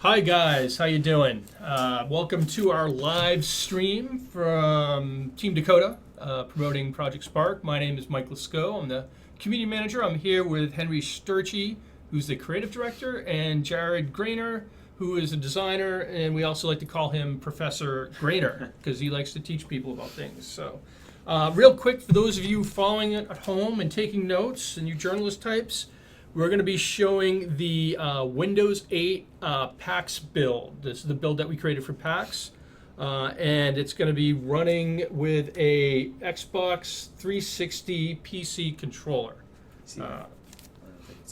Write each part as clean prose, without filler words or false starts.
Hi guys, how you doing? Welcome to our live stream from Team Dakota, promoting Project Spark. My name is Mike Lescault. I'm the community manager. I'm here with Henry Sterchi, who's the creative director, and Jared Grainer, who is a designer, and we also like to call him Professor Grainer because he likes to teach people about things. So, real quick, for those of you following it at home and taking notes, and you journalist types, we're going to be showing the Windows 8 PAX build. This is the build that we created for PAX. And it's going to be running with a Xbox 360 PC controller.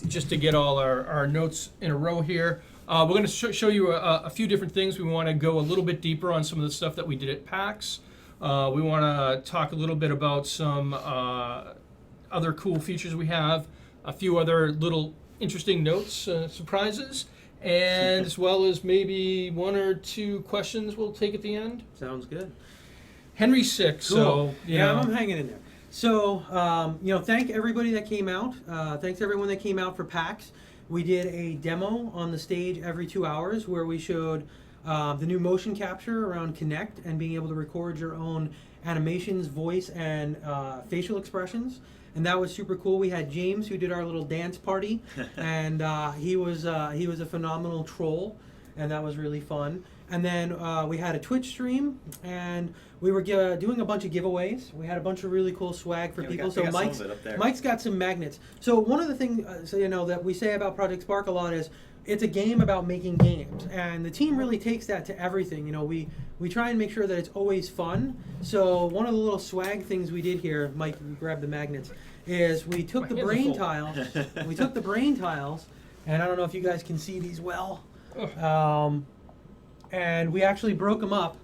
Just to get all our notes in a row here. We're going to show you a few different things. We want to go a little bit deeper on some of the stuff that we did at PAX. We want to talk a little bit about some other cool features we have. A few other little interesting notes, surprises, and as well as maybe one or two questions we'll take at the end. Sounds good. Henry's sick, Cool. so yeah, I'm hanging in there. So, thank everybody that came out. Thanks everyone that came out for PAX. We did a demo on the stage every 2 hours where we showed the new motion capture around Connect and being able to record your own animations, voice, and facial expressions. And that was super cool. We had James who did our little dance party, and he was a phenomenal troll, and that was really fun. And then we had a Twitch stream, and we were doing a bunch of giveaways. We had a bunch of really cool swag for people. So Mike's got some magnets. So one of the things that we say about Project Spark a lot is it's a game about making games, and the team really takes that to everything. You know, we try and make sure that it's always fun. So one of the little swag things we did here, Mike, grab the magnets, is we took the brain tiles. We took the brain tiles, and I don't know if you guys can see these well, and we actually broke them up,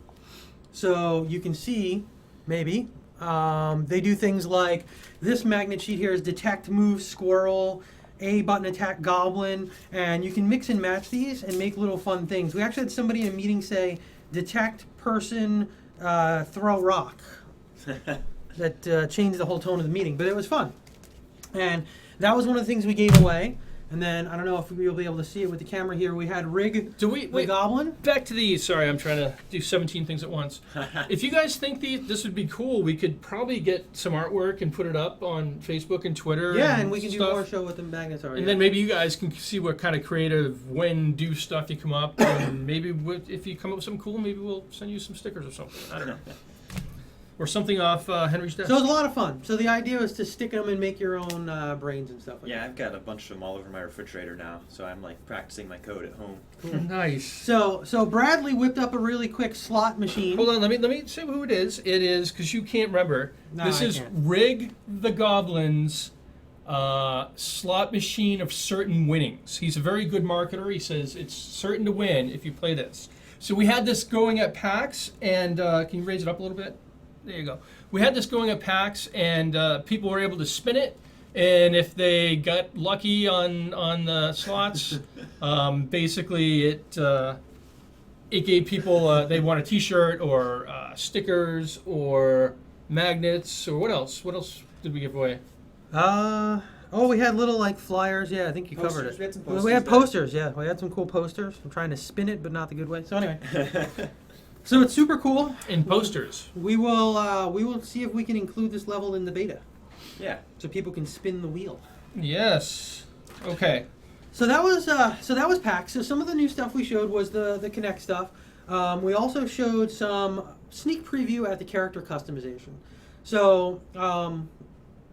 so you can see maybe they do things like this magnet sheet here is detect, move, squirrel. A button attack goblin, and you can mix and match these and make little fun things. We actually had somebody in a meeting say, detect person, throw rock. That changed the whole tone of the meeting, but it was fun. And that was one of the things we gave away. And then, I don't know if we'll be able to see it with the camera here, we had Rig the Goblin. Back to these. Sorry, I'm trying to do 17 things at once. If you guys think this would be cool, we could probably get some artwork and put it up on Facebook and Twitter. Yeah, and we can stuff. do more show what the magnets are. And then maybe you guys can see what kind of creative do stuff you come up, and maybe if you come up with something cool, maybe we'll send you some stickers or something. I don't know. Or something off Henry's desk. So it was a lot of fun. So the idea was to stick them and make your own brains and stuff like that. Yeah, I've got a bunch of them all over my refrigerator now, so I'm like practicing my code at home. Cool. Nice. So Bradley whipped up a really quick slot machine. Hold on, let me say who it is. It is, because you can't remember. No, this I is can't. Rig the Goblin's slot machine of certain winnings. He's a very good marketer. He says it's certain to win if you play this. So we had this going at PAX, and can you raise it up a little bit? There you go. We had this going at PAX, and people were able to spin it. And if they got lucky on the slots, basically it gave people they want a T-shirt or stickers or magnets or what else? What else did we give away? We had little like flyers. Yeah, I think you covered it. We had some posters. We had posters. Yeah, we had some cool posters. I'm trying to spin it, but not the good way. So anyway. So it's super cool. In posters. We will see if we can include this level in the beta. Yeah. So people can spin the wheel. Yes. Okay. So that was PAX. So some of the new stuff we showed was the Connect stuff. We also showed some sneak preview at the character customization. So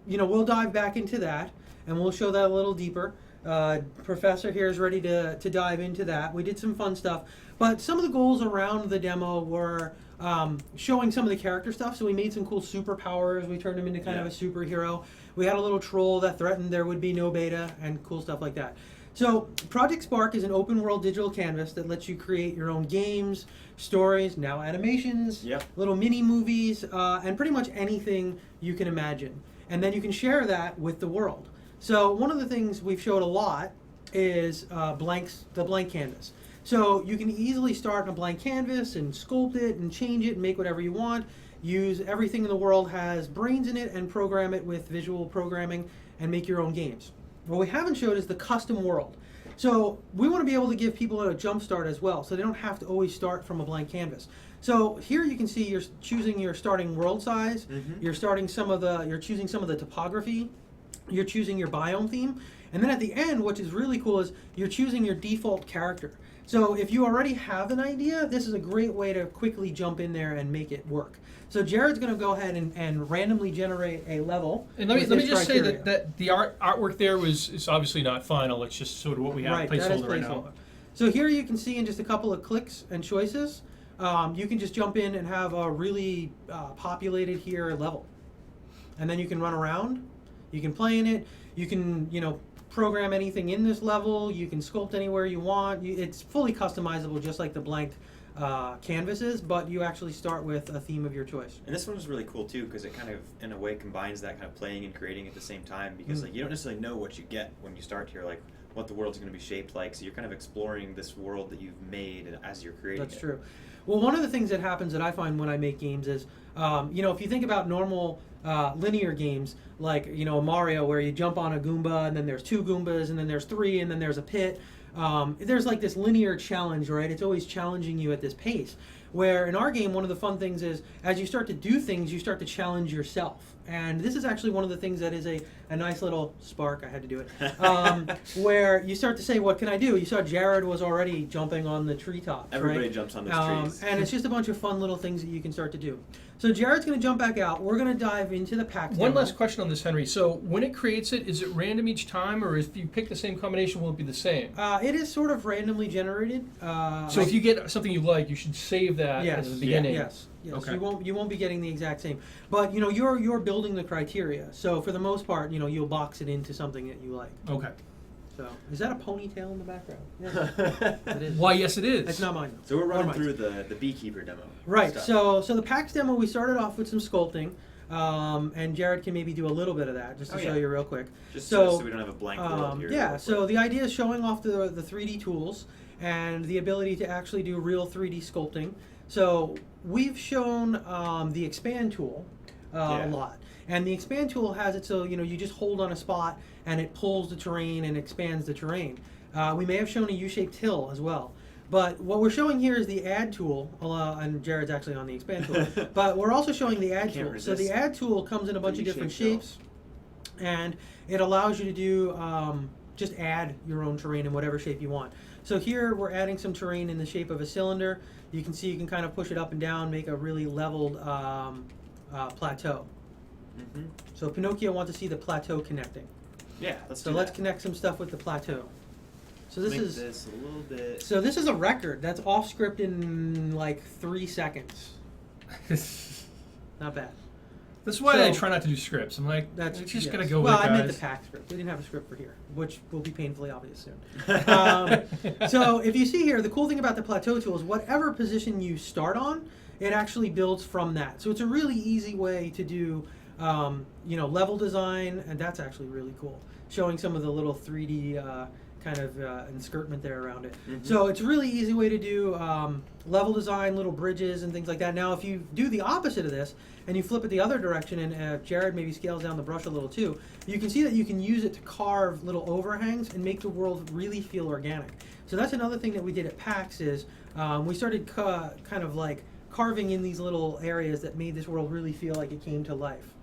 we'll dive back into that and we'll show that a little deeper. Professor here is ready to dive into that. We did some fun stuff. But some of the goals around the demo were showing some of the character stuff. So we made some cool superpowers. We turned him into kind of a superhero. We had a little troll that threatened there would be no beta and cool stuff like that. So Project Spark is an open world digital canvas that lets you create your own games, stories, now animations, little mini movies, and pretty much anything you can imagine. And then you can share that with the world. So one of the things we've showed a lot is the blank canvas. So you can easily start on a blank canvas and sculpt it and change it and make whatever you want. Use everything in the world has brains in it and program it with visual programming and make your own games. What we haven't showed is the custom world. So we want to be able to give people a jump start as well, so they don't have to always start from a blank canvas. So here you can see you're choosing your starting world size, you're choosing some of the topography, you're choosing your biome theme, and then at the end, which is really cool, is you're choosing your default character. So if you already have an idea, this is a great way to quickly jump in there and make it work. So Jared's going to go ahead and randomly generate a level. And let me just say that the artwork there is obviously not final. It's just sort of what we have placeholder right now. So here you can see in just a couple of clicks and choices, you can just jump in and have a really populated here level. And then you can run around, you can play in it, you can program anything in this level, you can sculpt anywhere you want. It's fully customizable just like the blank canvases, but you actually start with a theme of your choice. And this one was really cool too, because it kind of, in a way, combines that kind of playing and creating at the same time. Because like you don't necessarily know what you get when you start here, like what the world's going to be shaped like. So you're kind of exploring this world that you've made as you're creating. That's true. Well, one of the things that happens that I find when I make games is, if you think about normal linear games, like a Mario, where you jump on a Goomba and then there's 2 Goombas and then there's 3 and then there's a pit. There's like this linear challenge, right? It's always challenging you at this pace. Where in our game, one of the fun things is, as you start to do things, you start to challenge yourself. And this is actually one of the things that is a nice little spark, I had to do it, where you start to say, what can I do? You saw Jared was already jumping on the treetops, Everybody right? jumps on those trees. And it's just a bunch of fun little things that you can start to do. So Jared's going to jump back out. We're going to dive into the PAX One demo. last question on this, Henry. So when it creates it, is it random each time, or if you pick the same combination, will it be the same? It is sort of randomly generated. So if you get something you like, you should save that at the beginning. Yes. Okay. You won't be getting the exact same, but you're building the criteria. So for the most part, you'll box it into something that you like. Okay. So is that a ponytail in the background? Yeah. It is. Why, yes, it is. It's not mine. So we're running through the beekeeper demo. Right. Stuff. So the PAX demo, we started off with some sculpting, and Jared can maybe do a little bit of that just to show you real quick. Just so we don't have a blank world here. Yeah. So the idea is showing off the 3D tools and the ability to actually do real 3D sculpting. So we've shown the expand tool a lot. And the expand tool has it so you just hold on a spot and it pulls the terrain and expands the terrain. We may have shown a U-shaped hill as well. But what we're showing here is the add tool, and Jared's actually on the expand tool. But we're also showing the add tool. So the add tool comes in a bunch of different shapes, and it allows you to do just add your own terrain in whatever shape you want. So here we're adding some terrain in the shape of a cylinder. You can see you can kind of push it up and down, make a really leveled plateau. So Pinocchio wants to see the plateau connecting. Yeah, let's connect some stuff with the plateau. So this is this a little bit. So this is a record that's off script in like 3 seconds. Not bad. That's why I try not to do scripts. I'm like, it's just gonna go with it, guys. Well, I meant the PAX script. We didn't have a script for here, which will be painfully obvious soon. So if you see here, the cool thing about the plateau tool is whatever position you start on, it actually builds from that. So it's a really easy way to do, level design, and that's actually really cool. Showing some of the little 3D kind of enscurtment there around it. So it's a really easy way to do level design, little bridges and things like that. Now if you do the opposite of this and you flip it the other direction, and Jared maybe scales down the brush a little too, you can see that you can use it to carve little overhangs and make the world really feel organic. So that's another thing that we did at PAX is we started kind of like carving in these little areas that made this world really feel like it came to life.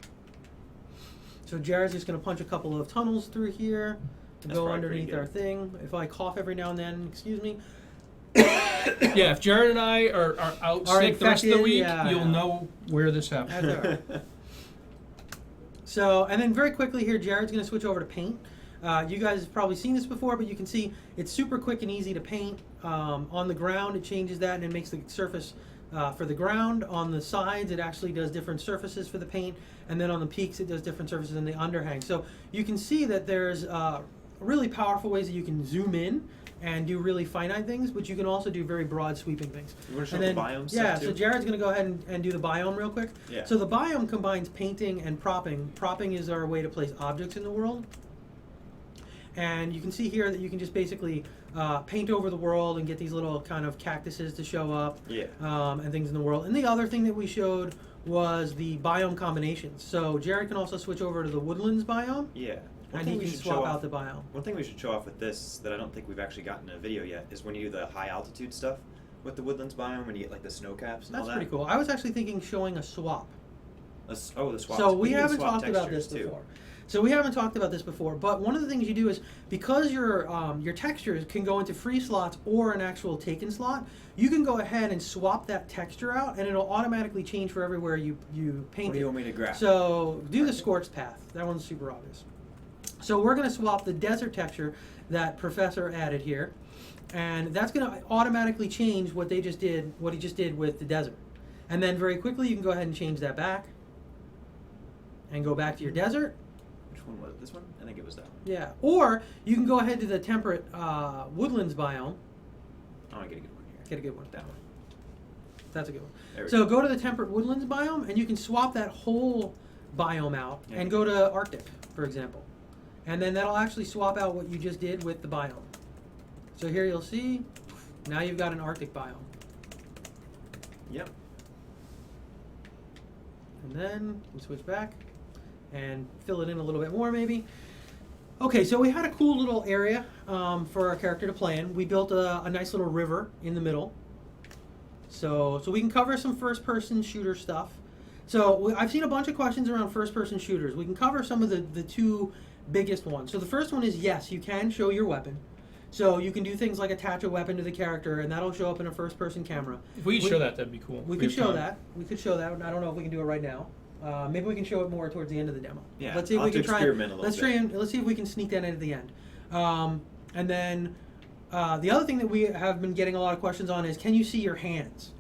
So Jared's just going to punch a couple of tunnels through here to go underneath our thing. If I cough every now and then, excuse me. Yeah, if Jared and I are out sick the rest of the week, you'll know where this happened. That's all right. So, and then very quickly here, Jared's going to switch over to paint. You guys have probably seen this before, but you can see it's super quick and easy to paint. On the ground, it changes that and it makes the surface for the ground. On the sides, it actually does different surfaces for the paint. And then on the peaks, it does different surfaces in the underhang. So you can see that there's really powerful ways that you can zoom in and do really finite things, but you can also do very broad sweeping things. You want to show the biome Yeah, stuff too? so Jared's going to go ahead and do the biome real quick. Yeah. So the biome combines painting and propping. Propping is our way to place objects in the world. And you can see here that you can just basically paint over the world and get these little kind of cactuses to show up and things in the world. And the other thing that we showed was the biome combinations. So Jared can also switch over to the woodlands biome. Yeah. One and thing you we can should swap show out off- the biome. One thing we should show off with this that I don't think we've actually gotten in a video yet is when you do the high altitude stuff with the woodlands biome, when you get like the snow caps and That's all that. pretty cool. I was actually thinking showing a swap. The swap. So we can haven't swap talked about this textures, too. before. So we haven't talked about this before, but one of the things you do is because your textures can go into free slots or an actual taken slot, you can go ahead and swap that texture out, and it'll automatically change for everywhere you paint What do it. you want me to grab? So do the scorched path. That one's super obvious. So we're going to swap the desert texture that Professor added here, and that's going to automatically change what he just did with the desert. And then very quickly you can go ahead and change that back and go back to your desert. Which one was it? This one? I think it was that one. Yeah. Or you can go ahead to the temperate woodlands biome. Oh, I get a good one here. Get a good one. That one. That's a good one. There we So go to the temperate woodlands biome, and you can swap that whole biome out and go to Arctic, for example. And then that'll actually swap out what you just did with the biome. So here you'll see, now you've got an Arctic biome. Yep. And then we switch back and fill it in a little bit more maybe. Okay, so we had a cool little area for our character to play in. We built a nice little river in the middle. So we can cover some first-person shooter stuff. So I've seen a bunch of questions around first-person shooters. We can cover some of the two biggest ones. So the first one is, yes, you can show your weapon. So you can do things like attach a weapon to the character, and that'll show up in a first-person camera. If we could show that, that'd be cool. We could show that. We could show that. I don't know if we can do it right now. Maybe we can show it more towards the end of the demo. Yeah, Let's see if I'll we have can to experiment a little bit. Let's see if we can sneak that in at the end. And then the other thing that we have been getting a lot of questions on is, can you see your hands?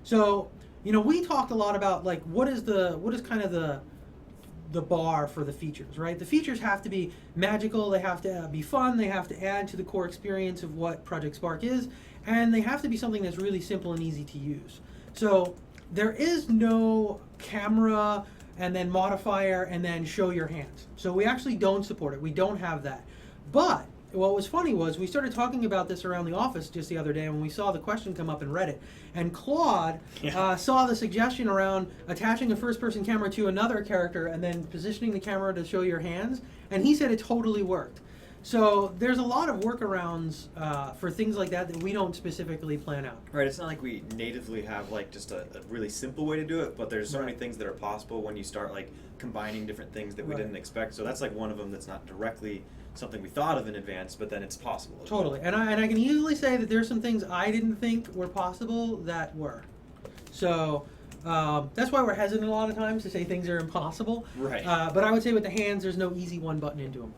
So we talked a lot about like what is kind of the bar for the features, right? The features have to be magical, they have to be fun, they have to add to the core experience of what Project Spark is, and they have to be something that's really simple and easy to use. So there is no camera and then modifier and then show your hands. So we actually don't support it. We don't have that. But what was funny was we started talking about this around the office just the other day when we saw the question come up in Reddit. And Claude saw the suggestion around attaching a first-person camera to another character and then positioning the camera to show your hands. And he said it totally worked. So there's a lot of workarounds for things like that we don't specifically plan out. Right, it's not like we natively have like just a really simple way to do it, but there's so many things that are possible when you start like combining different things that we didn't expect. So that's like one of them that's not directly something we thought of in advance, but then it's possible. Totally, and I can easily say that there's some things I didn't think were possible that were. So that's why we're hesitant a lot of times to say things are impossible. Right. But I would say with the hands, there's no easy one button into them.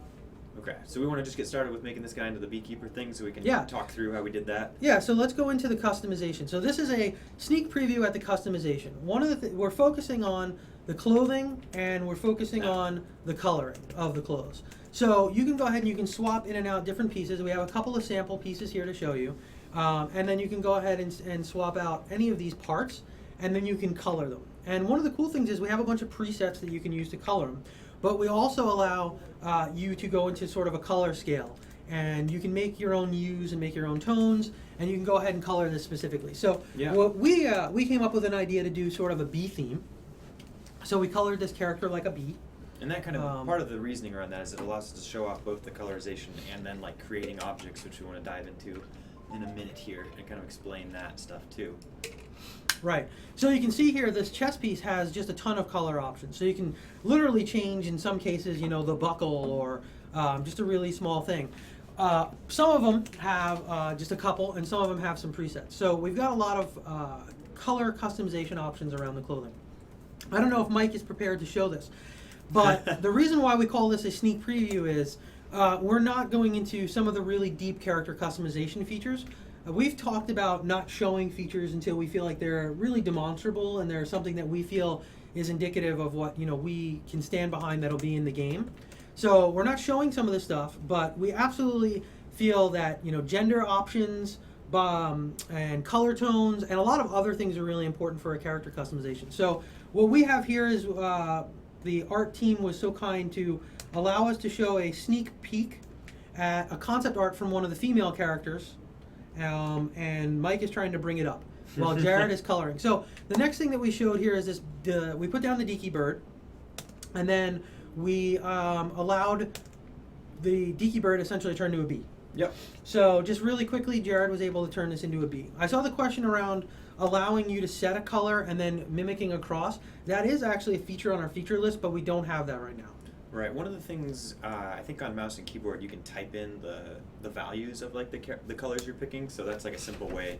Okay, so we want to just get started with making this guy into the beekeeper thing so we can talk through how we did that. Yeah, so let's go into the customization. So this is a sneak preview at the customization. One of the we're focusing on the clothing and we're focusing on the coloring of the clothes. So you can go ahead and you can swap in and out different pieces. We have a couple of sample pieces here to show you. And then you can go ahead and swap out any of these parts and then you can color them. And one of the cool things is we have a bunch of presets that you can use to color them. But we also allow you to go into sort of a color scale. And you can make your own hues and make your own tones, and you can go ahead and color this specifically. So what we came up with an idea to do sort of a bee theme. So we colored this character like a bee. And that kind of, part of the reasoning around that is it allows us to show off both the colorization and then like creating objects, which we want to dive into in a minute here, and kind of explain that stuff too. Right. So you can see here this chest piece has just a ton of color options. So you can literally change, in some cases, the buckle or just a really small thing. Some of them have just a couple, and some of them have some presets. So we've got a lot of color customization options around the clothing. I don't know if Mike is prepared to show this, but the reason why we call this a sneak preview is we're not going into some of the really deep character customization features. We've talked about not showing features until we feel like they're really demonstrable and they're something that we feel is indicative of what we can stand behind that'll be in the game. So we're not showing some of this stuff, but we absolutely feel that gender options and color tones and a lot of other things are really important for a character customization. So what we have here is the art team was so kind to allow us to show a sneak peek at a concept art from one of the female characters. And Mike is trying to bring it up while Jared is coloring. So the next thing that we showed here is this, we put down the Deaky bird, and then we allowed the Deaky Bird essentially turned into a bee. Yep. So just really quickly, Jared was able to turn this into a bee. I saw the question around allowing you to set a color and then mimicking across. That is actually a feature on our feature list, but we don't have that right now. Right. One of the things I think on mouse and keyboard you can type in the values of like the colors you're picking. So that's like a simple way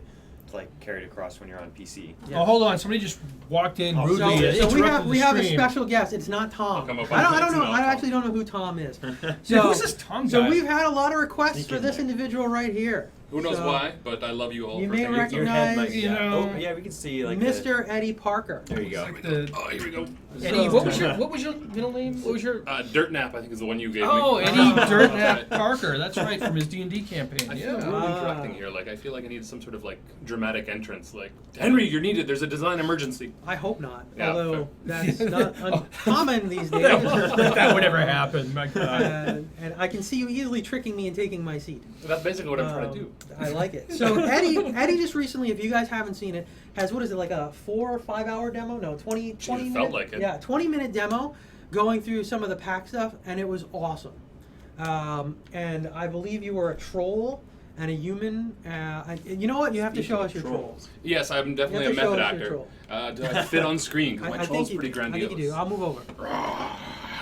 to like carry it across when you're on PC. Yeah. Oh, hold on. Somebody just walked in Oh, rudely. So and we interrupted have the a stream. special guest. It's not Tom. Come up I on don't know. it's not I Tom. actually don't know who Tom is. Yeah, So who's this Tom So guy? we've had a lot of requests Sneak for in this there. individual right here. Who knows So, why, but I love you all you for may taking recognize- Your head might, You yeah. know- Oh, yeah, we can see like Mr. Eddie Parker. There you go. Like the- Oh, here we go. Eddie, So- what was your middle name? What was your? Dirt Nap, I think, is the one you gave Oh, me. Eddie Dirtnap Parker. That's right, from his D&D campaign. I feel Yeah. really directing here. Like, I feel like I need some sort of like dramatic entrance. Like, Henry, you're needed. There's a design emergency. I hope not. Yeah, Although fair. that's not uncommon these days. that would ever happen. My God. And I can see you easily tricking me and taking my seat. That's basically what I'm trying to do. I like it. So Eddie just recently, if you guys haven't seen it, has what is it, like a 4 or 5 hour demo? No, 20 Gee, it minute. felt like it. Yeah, 20-minute demo going through some of the PAX stuff, and it was awesome. And I believe you were a troll and a human. And you know what? You have to Speaking show of us your trolls. trolls. Yes, I'm definitely You a have to show method us your actor. Do I fit on screen? Because my I troll's think pretty you, grandiose. I think you do. I'll move over.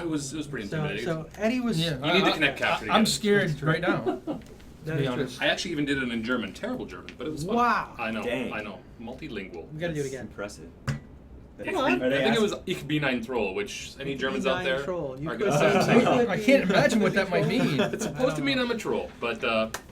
It was pretty So, intimidating. so Eddie was. Yeah. You need to connect capture I'm together. scared right now. that to be is true. honest. I actually even did it in German. Terrible German, but it was fun. Wow. I know. Dang. I know. Multilingual. We gotta do it That's again. Impressive. Come on. Are they I think it was asking- Ich bin ein Troll, which any Germans out there Troll. You are could gonna say- say. I can't imagine what that might mean. It's supposed to mean I'm a troll, but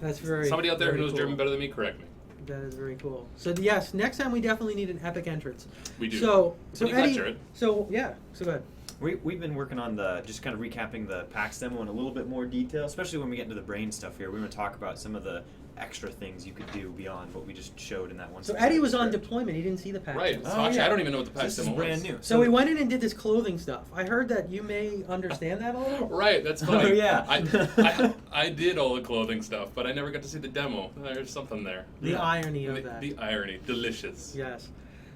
That's very. somebody out there who very knows cool. German better than me, correct me. That is very cool. So yes, next time we definitely need an epic entrance. We do. So What do you got, Eddie. Jared? So yeah. So go ahead. We've been working on just kind of recapping the PAX demo in a little bit more detail, especially when we get into the brain stuff here. We want to talk about some of the extra things you could do beyond what we just showed in that one. So specific Eddie was on script. deployment. He didn't see the PAX. Right. demo. So Oh, actually, yeah. I don't even know what the PAX This is demo brand was. new. So we went in and did this clothing stuff. I heard that you may understand that a little. Right, that's funny. Oh, yeah. I did all the clothing stuff, but I never got to see the demo. There's something there. The Yeah. irony of that. The irony. Delicious. Yes.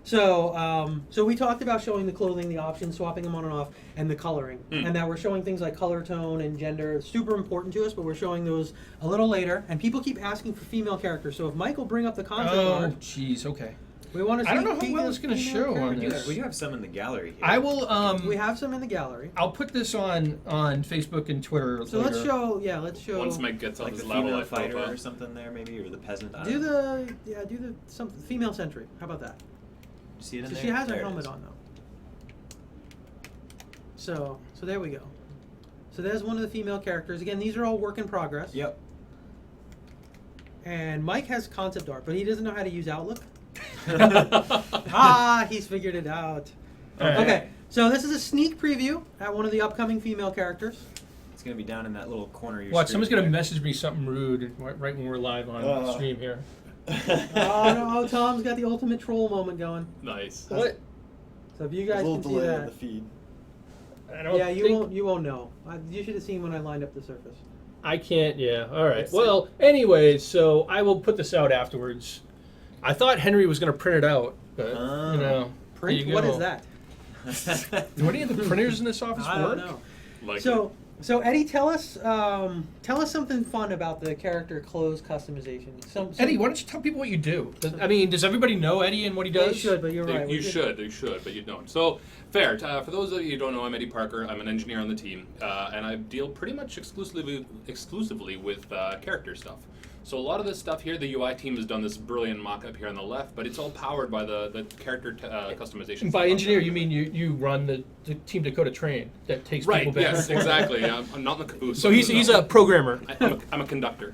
So, so we talked about showing the clothing, the options, swapping them on and off, and the coloring, and that we're showing things like color tone and gender. It's super important to us, but we're showing those a little later. And people keep asking for female characters. So if Mike will bring up the concept Oh, art, jeez. Okay. we want to. I don't know how well it's gonna show on We this. do have some in the gallery here. I will. We have some in the gallery. I'll put this on Facebook and Twitter. So later. let's show. Yeah, let's show. Once Mike gets on like his the level, female I fighter profile. or something there, maybe, or the peasant. I do don't know. the something female sentry. How about that? See it in So there? she has her There it helmet is. on though. So there we go. So there's one of the female characters. Again, these are all work in progress. Yep. And Mike has concept art, but he doesn't know how to use Outlook. He's figured it out. All right. Okay, so this is a sneak preview at one of the upcoming female characters. It's gonna be down in that little corner of your Watch, screen someone's gonna there. message me something rude right when we're live on the stream here. Oh no, Tom's got the ultimate troll moment going. Nice. What? So if you There's guys a little can see delay in that, the feed. I don't yeah, you think- won't know. You should have seen when I lined up the surface. I can't. Yeah. All right. Let's see. Well, anyway, so I will put this out afterwards. I thought Henry was gonna print it out, but you know. Print? there you What go. is that? Do any of the printers in this office I don't work? know. Like So Eddie, tell us something fun about the character clothes customization. Some Eddie, why don't you tell people what you do? I mean, does everybody know Eddie and what he They does? should, but you're right. You should, but you don't. So, fair. For those of you who don't know, I'm Eddie Parker. I'm an engineer on the team, and I deal pretty much exclusively with character stuff. So a lot of this stuff here, the UI team has done this brilliant mock-up here on the left, but it's all powered by the character customization. By stuff. engineer, you mean you run the Team Dakota train that takes Right, people back. yes, exactly. I'm not in the caboose. So he's a programmer I'm a conductor.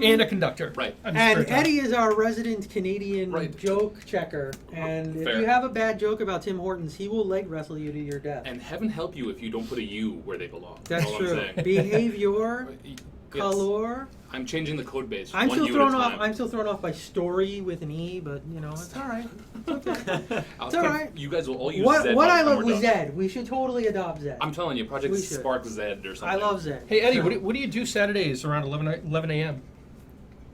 and a conductor. Right. I'm just And very Eddie is our resident Canadian Right. joke checker. And if Fair. you have a bad joke about Tim Hortons, he will leg wrestle you to your death. And heaven help you if you don't put a U where they belong. That's all I'm true. saying. Behavior, Yes. color. I'm changing the code base. I'm one still U thrown at a off. time. I'm still thrown off by story with an E, but you know it's all right. It's okay. It's all right. You guys will all use What Zed what by I the time love we're was done. Zed. We should totally adopt Zed. I'm telling you, Project We should. Spark Zed or something. I love Zed. Hey Eddie, So, what do you do Saturdays around 11 a.m.?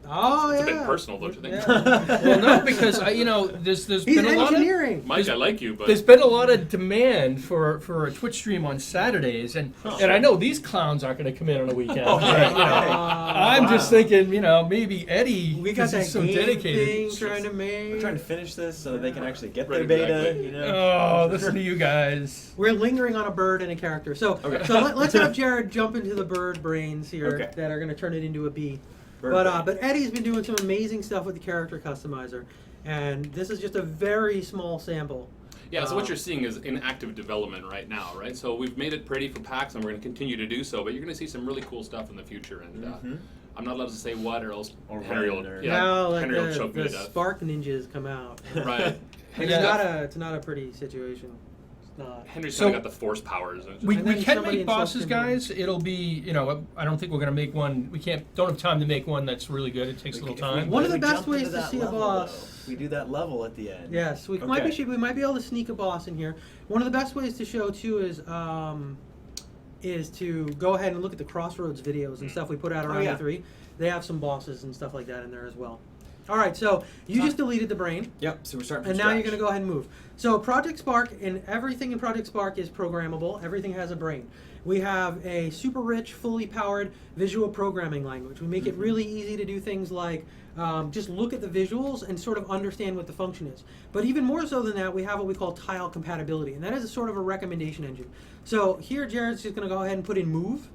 Oh, It's yeah. a bit personal, don't you think? Yeah. Well, no, because there's He's been a lot of engineering. Mike, I like you, but there's been a lot of demand for a Twitch stream on Saturdays, and I know these clowns aren't going to come in on a weekend. Oh, but, I'm just thinking, maybe Eddie, We got because that he's so game dedicated. thing trying to make. We're trying to finish this so that they can actually get their Right, beta. exactly. Oh, listen to you guys. We're lingering on a bird and a character. So, Okay. let's have Jared jump into the bird brains here Okay. that are going to turn it into a bee. Bird But brain. Eddie's been doing some amazing stuff with the character customizer, and this is just a very small sample. yeah. So what you're seeing is in active development right now, right? So we've made it pretty for PAX, and we're going to continue to do so. But you're going to see some really cool stuff in the future, and Mhm. I'm not allowed to say what, or else Or Henry will, when, or- Now, like Henry will choke me the to death. Spark Ninjas come out. Right. It's Yeah. not a pretty situation. It's not. Henry's So- kind of got the force powers. And We And then can somebody make in bosses, Sculpting guys. It'll be, I don't think we're going to make one. Don't have time to make one that's really good. It takes a little time. One of the We best jump ways into to that see a level, boss- though. We do that level at the end. Yes, we might be able to sneak a boss in here. One of the best ways to show too is to go ahead and look at the Crossroads videos and stuff we put out around yeah. E3. They have some bosses and stuff like that in there as well. All right, so you just deleted the brain, Yep. So we're starting from and now you're scratch. going to go ahead and move. So Project Spark and everything in Project Spark is programmable. Everything has a brain. We have a super rich, fully powered visual programming language. We make it really easy to do things like just look at the visuals and sort of understand what the function is. But even more so than that, we have what we call tile compatibility, and that is a sort of a recommendation engine. So here, Jared's just going to go ahead and put in move.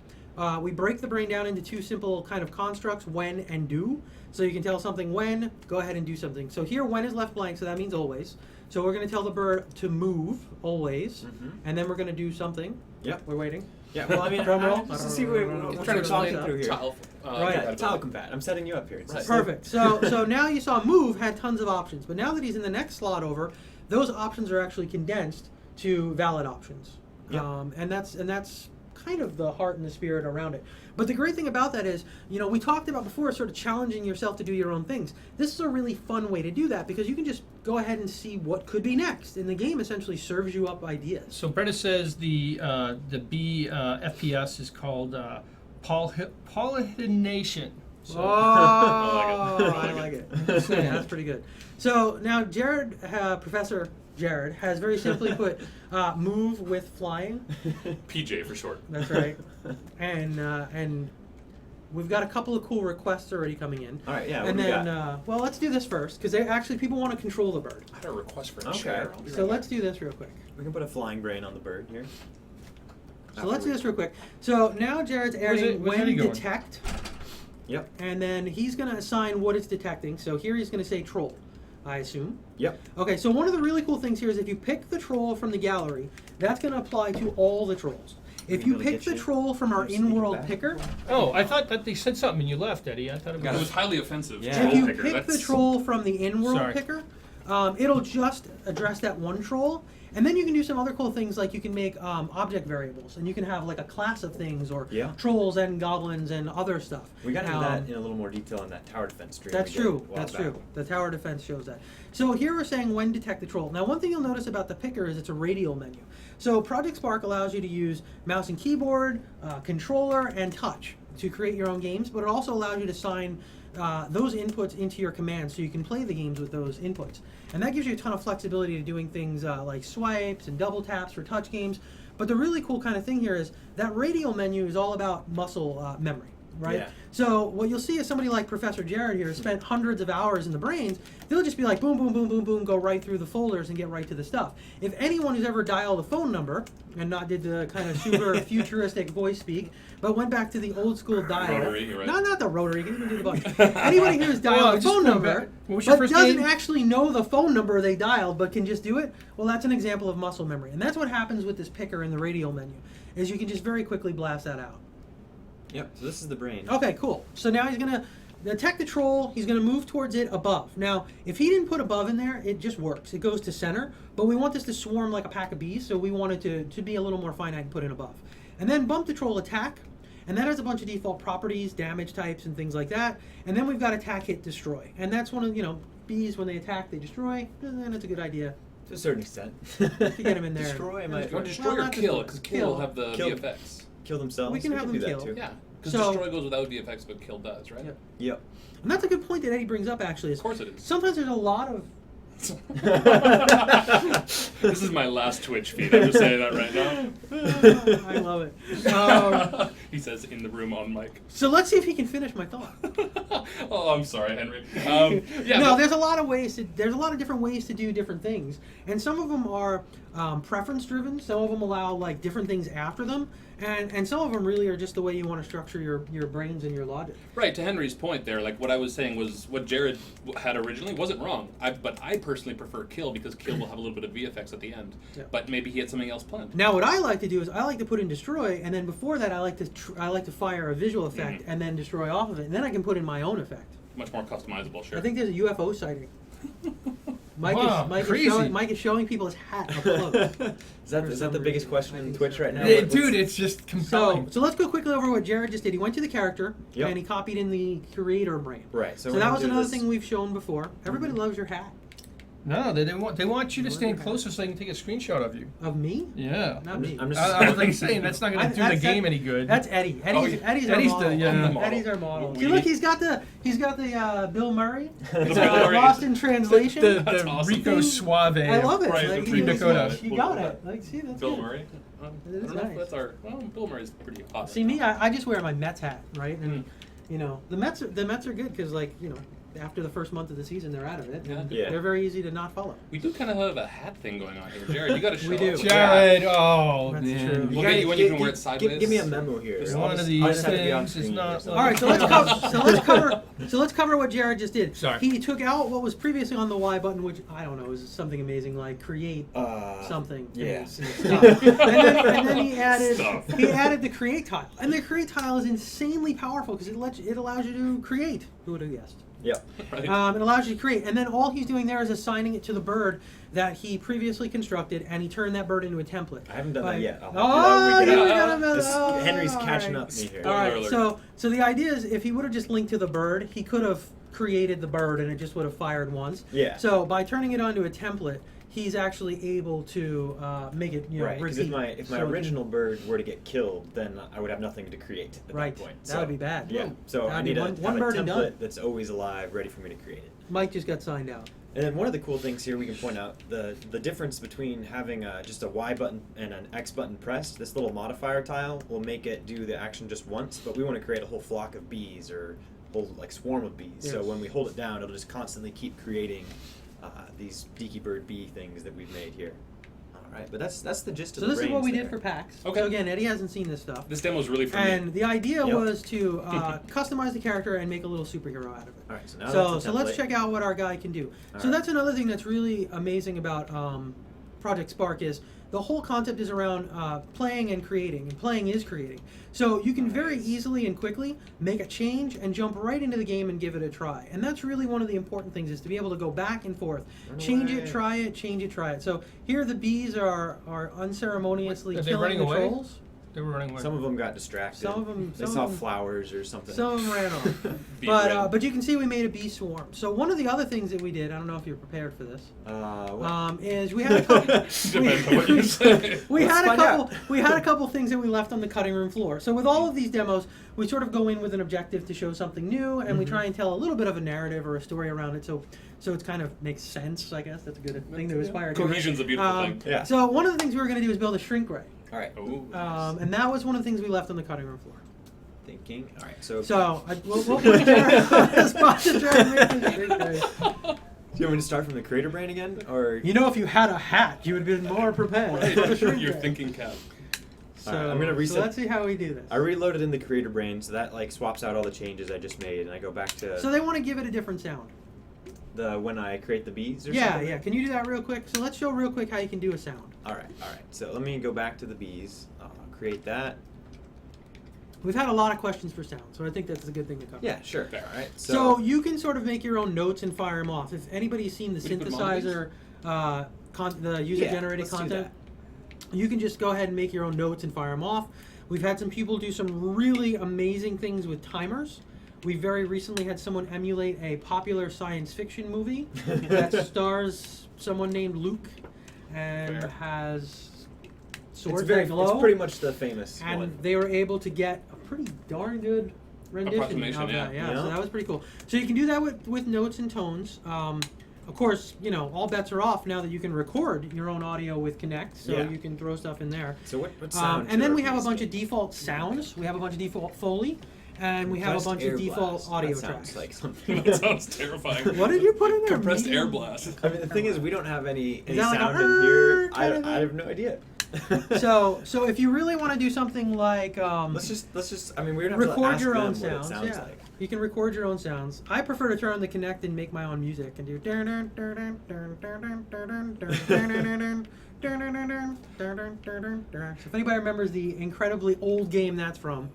We break the brain down into two simple kind of constructs, when and do. So you can tell something when, go ahead and do something. So here, when is left blank, so that means always. So we're going to tell the bird to move, always, and then we're going to do something. Yep. We're waiting. Yeah. Well, I mean, Drum roll. just to see what Trying we're to talking explain through here. Tile, Right. Yeah, tile compat. I'm setting you up here. It's Right. just- Perfect. So now you saw move had tons of options, but now that he's in the next slot over, those options are actually condensed to valid options. Yep. And that's kind of the heart and the spirit around it. But the great thing about that is, we talked about before sort of challenging yourself to do your own things. This is a really fun way to do that because you can just go ahead and see what could be next, and the game essentially serves you up ideas. So Brenda says the B FPS is called pollination. So, I like it. Yeah, that's pretty good. So now Jared, Professor Jared, has very simply put move with flying. PJ for short. That's right. And we've got a couple of cool requests already coming in. All right. Yeah. What And do we then, got? well, let's do this first because actually people want to control the bird. I had a request for a Okay. chair. I'll be So right let's do this real quick. We can put a flying brain on the bird here. So let's do this real quick. So now Jared's adding where's when Eddie going? detect, Yep. and then he's going to assign what it's detecting. So here he's going to say troll, I assume. Yep. Okay, so one of the really cool things here is if you pick the troll from the gallery, that's going to apply to all the trolls. If you Really pick get the you? troll from our You're sneaking in-world back. picker, oh, I thought that they said something and you left, Eddie. I thought it It was. was highly offensive. Yeah. Troll if you picker. pick the troll from the in-world Sorry. picker, it'll just address that one troll. And then you can do some other cool things like you can make object variables, and you can have like a class of things or Yeah. trolls and goblins and other stuff. We got into that in a little more detail in that tower defense stream. That's we did true. a while That's back. true. The tower defense shows that. So here we're saying when detect the troll. Now one thing you'll notice about the picker is it's a radial menu. So Project Spark allows you to use mouse and keyboard, controller, and touch to create your own games, but it also allows you to assign those inputs into your commands so you can play the games with those inputs. And that gives you a ton of flexibility to doing things like swipes and double taps for touch games. But the really cool kind of thing here is that radial menu is all about muscle memory, right? Yeah. So what you'll see is somebody like Professor Jared here spent hundreds of hours in the brains. They'll just be like boom, boom, boom, boom, boom, go right through the folders and get right to the stuff. If anyone who's ever dialed a phone number and not did the kind of super futuristic voice speak, but went back to the old school dial, Rotary, you're right. not the rotary, you can even do the button. Anybody who's Well, dialed a just phone go number, back. What was your but first doesn't name? actually know the phone number they dialed, but can just do it, well, that's an example of muscle memory. And that's what happens with this picker in the radial menu, is you can just very quickly blast that out. Yep. So this is the brain. Okay, cool. So now he's going to detect the troll. He's going to move towards it above. Now, if he didn't put above in there, it just works. It goes to center, but we want this to swarm like a pack of bees, so we want it to be a little more finite and put in above. And then bump the troll attack, and that has a bunch of default properties, damage types, and things like that. And then we've got attack, hit, destroy. And that's one of, bees, when they attack, they destroy, and then it's a good idea To a certain extent. to get him in there. Destroy, I might. Or destroy or not kill, destroy. because kill will have the Kill. VFX. Kill themselves. We can have do them that kill. too. Yeah. Because So- destroy goes without VFX, but kill does, right? Yep. Yep. And that's a good point that Eddie brings up, actually. Is Of course it is. sometimes there's a lot of This is my last Twitch feed. I'm just saying that right now. I love it. He says in the room on mic. So let's see if he can finish my thought. Oh, I'm sorry, Henry. No, there's a lot of ways to. There's a lot of different ways to do different things, and some of them are preference driven. Some of them allow like different things after them, and some of them really are just the way you want to structure your brains and your logic. Right, to Henry's point there, like what I was saying was what Jared had originally wasn't wrong. But I personally prefer kill because kill will have a little bit of VFX at the end. Yeah. But maybe he had something else planned. Now, what I like to do is I like to put in destroy, and then before that, I like to fire a visual effect and then destroy off of it, and then I can put in my own effect. Much more customizable, sure. I think there's a UFO sighting. Wow, crazy. Mike is showing people his hat up close. Is that the biggest question in Twitch right now? Dude, it's just compelling. So let's go quickly over what Jared just did. He went to the character Yep. and he copied in the creator brain. Right. So we're that gonna was do another this- thing we've shown before. Everybody loves your hat. No, they want you to stand closer so they can take a screenshot of you. Of me? Yeah. Not me. I'm just. I was like saying that's not going to do the That's- game any good. That's Eddie. Eddie's Eddie's our the- model. yeah. I'm the model. Eddie's our model. We See, look, need- he's got the Bill Murray. Bill Murray. Lost in translation. That's the awesome. Rico Suave. I love it. Right, Like, the he- Dakota. You got it. Like, see, that's Bill good. Murray? I It is don't know nice. if that's our... Well, Bill Murray's pretty hot. See me, I just wear my Mets hat, right? And Mm. you know, the Mets are good because, like, you know, after the first month of the season, they're out of it. And Yeah. they're very easy to not follow. We do kind of have a hat thing going on here. Jared, you got to show We do. us. Jared, oh, That's man. true. We'll get you when you can wear it sideways. Give me a memo here. Just I'll one of just- these I'll just have to be on things is screen not or something. All right, so let's cover what Jared just did. Sorry. He took out what was previously on the Y button, which I don't know is something amazing like create something. Yeah. and stuff. and then he added Stuff. the create tile, and the create tile is insanely powerful because it allows you to create. Who would have guessed? Yep. Right. It allows you to create, and then all he's doing there is assigning it to the bird that he previously constructed, and he turned that bird into a template. I haven't done that yet. I'll Oh, have to do you that got when him. we get out. This- Oh, Henry's all catching right. up to me here. All right, Alert. so the idea is if he would have just linked to the bird, he could have created the bird and it just would have fired once. Yeah. So by turning it onto a template, he's actually able to make it, Right, because repeat. if my So it can- original bird were to get killed, then I would have nothing to create at Right, that point. that would be bad. Yeah, so That'd I be need one have a bird and done. template that's always alive, ready for me to create it. Mike just got signed out. And then one of the cool things here we can point out, the difference between having just a Y button and an X button pressed, this little modifier tile will make it do the action just once, but we want to create a whole flock of bees or a whole like swarm of bees. So Yes. when we hold it down, it'll just constantly keep creating these deaky bird bee things that we've made here. All right, but that's the gist of So the this is what brains we there. did for PAX. Okay. So again, Eddie hasn't seen this stuff. This demo's really for me. And the idea Yep. was to customize the character and make a little superhero out of it. All right, so now So that's a let's template. check out what our guy can do. All So right. that's another thing that's really amazing about Project Spark is the whole concept is around playing and creating, and playing is creating. So you can very Nice. easily and quickly make a change and jump right into the game and give it a try. And that's really one of the important things is to be able to go back and forth, Run change away. it, try it, change it, try it. So here the bees are unceremoniously Are they killing running the away? trolls. They were running away. Some of them got distracted. Some of 'em- They some saw of 'em- flowers or something. Some of them ran off. Bee red. But you can see we made a bee swarm. So one of the other things that we did, I don't know if you're prepared for this, What? is we had a couple. Depends on what you say. We Let's had a find couple. out. We had a couple things that we left on the cutting room floor. So with all of these demos, we sort of go in with an objective to show something new, and we try and tell a little bit of a narrative or a story around it. So it kind of makes sense. I guess that's a good thing to aspire to. Cohesion's a beautiful thing. Yeah. So one of the things we were going to do is build a shrink ray, All right. Ooh, and that was one of the things we left on the cutting room floor. Thinking. All right. So. So we'll put Jared on the spot to try and make this shrink ray. Do you want me to start from the creator brain again, or? You know, if you had a hat, you would have been more prepared. for the shrink Your ray. thinking cap. So, All right, I'm gonna reset- So let's see how we do this. I reloaded in the creator brain, so that like swaps out all the changes I just made, and I go back to So they want to give it a different sound. the when I create the bees or Yeah, something. yeah. Can you do that real quick? So let's show real quick how you can do a sound. All right. So let me go back to the bees. Create that. We've had a lot of questions for sound, so I think that's a good thing to cover. Yeah, sure. Fair. All right. So you can sort of make your own notes and fire them off. If anybody's seen the Would you put 'em on synthesizer, the user-generated let's do content, that. you can just go ahead and make your own notes and fire them off. We've had some people do some really amazing things with timers. We very recently had someone emulate a popular science fiction movie that stars someone named Luke and Fair. has it's swords very. that glow. It's pretty much the famous and one. they were able to get a pretty darn good rendition Approximation, of that. yeah. Yeah, so that was pretty cool. So you can do that with notes and tones. Of course, all bets are off now that you can record your own audio with Connect, so Yeah. you can throw stuff in there. So what sound? And then we have a trophies bunch of get? default sounds. We have a bunch of default Foley, and we have a Compressed bunch air of default blast. audio That sounds tracks. like something. That sounds terrifying. What did you put in there? Compressed air Medium? blast. I mean, the thing is, we don't have any that like sound a in here. kind of I have no idea. So if you really want to do something like let's just. I mean, we don't have to record ask your them own what sounds, it sounds yeah. like. You can record your own sounds. I prefer to turn on the Connect and make my own music and do. So if anybody remembers the incredibly old game that's from,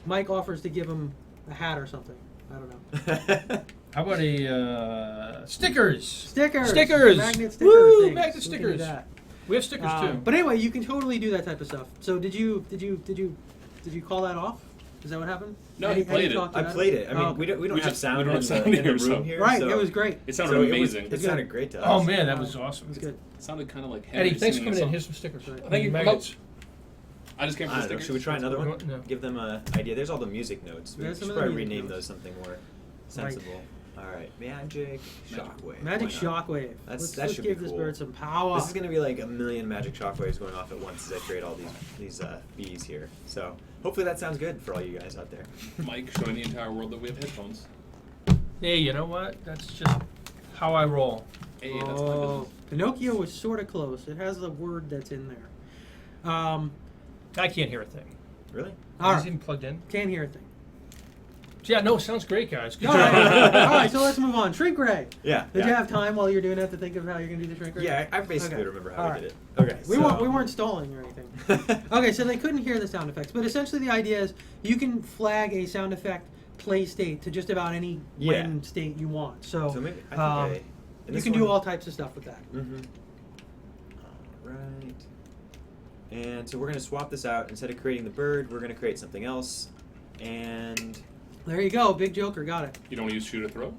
Mike offers to give him a hat or something. I don't know. How about a stickers? Stickers. Stickers. Magnet sticker Woo! things. Magnet We can do stickers. that. We have stickers too. But anyway, you can totally do that type of stuff. So did you call that off? Is that what happened? No, he played it. talked I about played it. I mean, Oh, we don't We have just- sound we don't in have the, sound in the here, room so- here. Right, so, it was great. It sounded so amazing. It sounded great to us. Oh man, that was awesome. It was good. It sounded kind of like Eddie, Henry thanks for singing coming in. a Here's song. some stickers. Thank you. Maggots. I just came for I the don't know. stickers. Should we try another one? No. Give them an idea. There's all the music notes. We There's should some of the probably music rename notes. those something more sensible. All right, Magic Shockwave. Magic Why not? Shockwave. That Let's should give be this cool. bird some power. This is gonna be like a million Magic Shockwaves going off at once as I create all these bees here. So hopefully that sounds good for all you guys out there. Mike showing the entire world that we have headphones. Hey, you know what? That's just how I roll. Hey, that's my Oh, business. Pinocchio was sort of close. It has the word that's in there. I can't hear a thing. Really? All Is right. it even plugged in? Can't hear a thing. Yeah, no, sounds great, guys. Good All job. right. All right, so let's move on. Shrink ray. Yeah. Did yeah. you have time while you're doing that to think of how you're going to do the shrink ray? Yeah, I basically Okay. remember how All I right. did it. Okay. We so- weren't stalling or anything. Okay, so they couldn't hear the sound effects, but essentially the idea is you can flag a sound effect play state to just about any Yeah. random state you want. So, So maybe I think you can do all types of stuff with that. Mm-hmm. All right. And so we're gonna swap this out. Instead of creating the bird, we're gonna create something else. And There you go, big joker, got it. You don't want to use shoot or throw?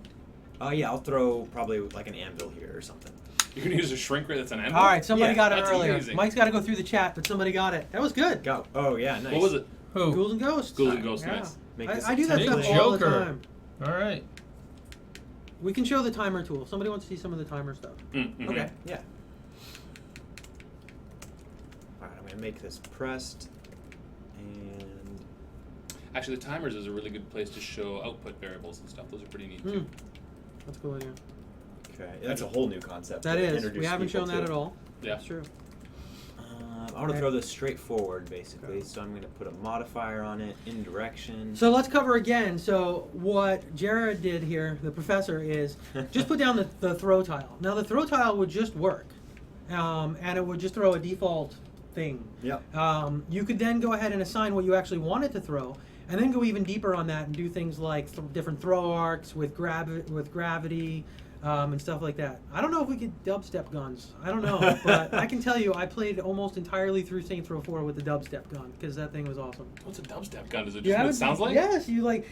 yeah, I'll throw probably like an anvil here or something. You can use a shrink ray that's an anvil? All right, somebody Yeah, got it that's earlier. amazing. Mike's got to go through the chat, but somebody got it. That was good. Go. Oh yeah, nice. What was it? Who? Ghouls and ghosts. Ghouls and Ghosts, Yeah. nice. Make this I do that Big stuff all the Joker. time. All right. We can show the timer tool. Somebody wants to see some of the timer stuff. Mm-hmm. Okay. Yeah. All right, I'm gonna make this pressed, and Actually, the timers is a really good place to show output variables and stuff. Those are pretty neat Hmm. too. That's a cool idea. okay, that's a whole new concept. That to is. introduce We haven't people shown that to. at all. Yeah. That's true. I want to throw this straight forward, basically. So I'm gonna put a modifier on it in direction. So let's cover again. So what Jared did here, the professor, is just put down the throw tile. Now the throw tile would just work, and it would just throw a default thing. Yep. You could then go ahead and assign what you actually wanted to throw, and then go even deeper on that and do things like different throw arcs with gravity. And stuff like that. I don't know if we could dubstep guns. I don't know, but I can tell you I played almost entirely through Saints Row 4 with the dubstep gun because that thing was awesome. What's a dubstep gun? Is it You just what it haven't- sounds like? Yes, you like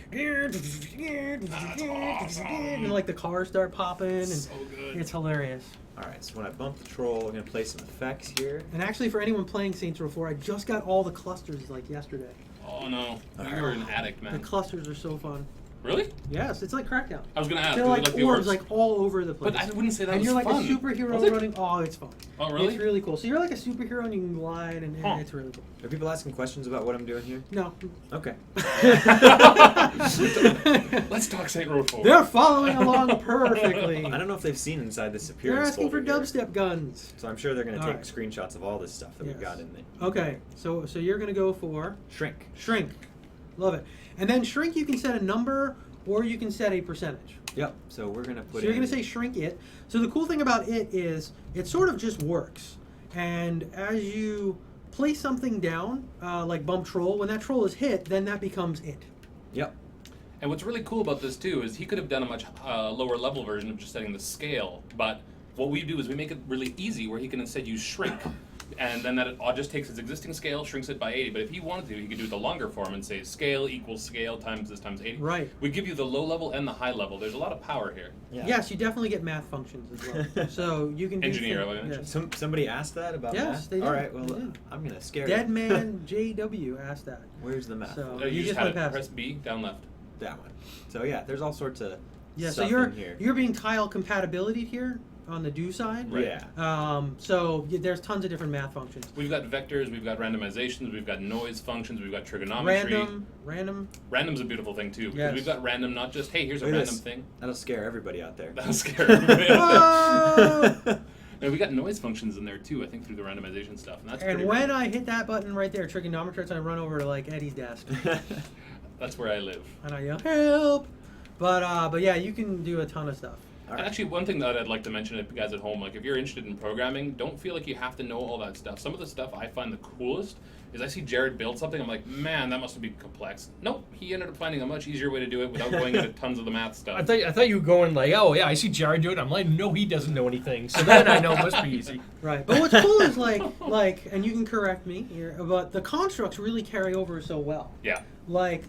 awesome. and like the cars start popping and So good. it's hilarious. All right. So when I bump the troll, I'm gonna play some effects here. And actually, for anyone playing Saints Row 4, I just got all the clusters like yesterday. Oh no. You're an addict, man. The clusters are so fun. Really? Yes, it's like Crackdown. I was going to ask. They're is it like the orbs orbs? like all over the place. But I wouldn't say that and was you're like fun. a superhero Was it? running. Oh, it's fun. Oh, really? It's really cool. So you're like a superhero and you can glide and Huh. it's really cool. Are people asking questions about what I'm doing here? No. Okay. Let's talk Saint Row 4. They're following along perfectly. I don't know if they've seen inside this They're appearance asking for folder here. dubstep guns. So I'm sure they're going to All take right. screenshots of all this stuff that we've Yes. got in there. Okay, so you're gonna go for Shrink. shrink. Love it. And then shrink, you can set a number or you can set a percentage. Yep. So we're going to put So you're in... going to say shrink it. So the cool thing about it is it sort of just works. And as you place something down, like bump troll, when that troll is hit, then that becomes it. Yep. And what's really cool about this too is he could have done a much lower level version of just setting the scale, but what we do is we make it really easy where he can instead use shrink. and then that all just takes his existing scale, shrinks it by 80. But if he wanted to, he could do the longer form and say scale equals scale times this times 80. Right. We give you the low level and the high level. There's a lot of power here. Yeah. Yes, you definitely get math functions as well. So you can do Engineer, things- like I mentioned. Somebody asked that about Yes, math? they did. All right, well, They did. I'm going to scare Dead you. Man JW asked that. Where's the math? So- You You just just had went it. past Press it. B, down left. That one. So yeah, there's all sorts of Yeah, stuff so you're in here. you're being tile compatibility here on the do side. Right. Yeah. There's tons of different math functions. We've got vectors, we've got randomizations, we've got noise functions, we've got trigonometry. Random. Random's a beautiful thing too, because Yes. we've got random, not just, hey, here's a Look at random this. thing. That'll scare everybody out there. That'll scare everybody out there. Whoa! And we got noise functions in there too, I think, through the randomization stuff. And that's And pretty when rad. I hit that button right there, trigonometrics, I run over to like Eddie's desk That's where I live. and I yell help. But yeah, you can do a ton of stuff. All And right. actually, one thing that I'd like to mention to you guys at home, like if you're interested in programming, don't feel like you have to know all that stuff. Some of the stuff I find the coolest is I see Jared build something, I'm like, man, that must have been complex. Nope, he ended up finding a much easier way to do it without going into tons of the math stuff. I thought you were going like, oh yeah, I see Jared do it. I'm like, no, he doesn't know anything. So then I know it must be easy. Right. But what's cool is like, and you can correct me here, but the constructs really carry over so well. Yeah. Like,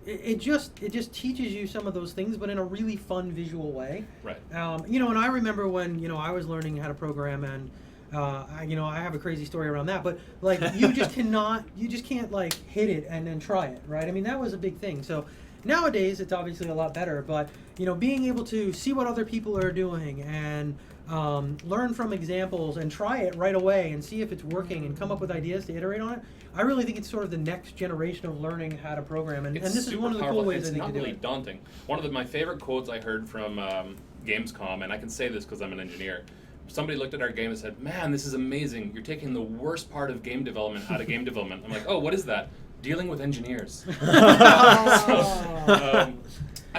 it just teaches you some of those things, but in a really fun visual way. Right. And I remember when I was learning how to program, and I have a crazy story around that. But like, you just can't like hit it and then try it, right? I mean, that was a big thing. So nowadays it's obviously a lot better, but being able to see what other people are doing and learn from examples and try it right away and see if it's working and come up with ideas to iterate on it. I really think it's sort of the next generation of learning how to program, and this is super one of the powerful. cool ways It's I think not to do really it. daunting. One of my favorite quotes I heard from Gamescom, and I can say this because I'm an engineer. Somebody looked at our game and said, "Man, this is amazing. You're taking the worst part of game development out of game development." I'm like, "Oh, what is that?" Dealing with engineers. I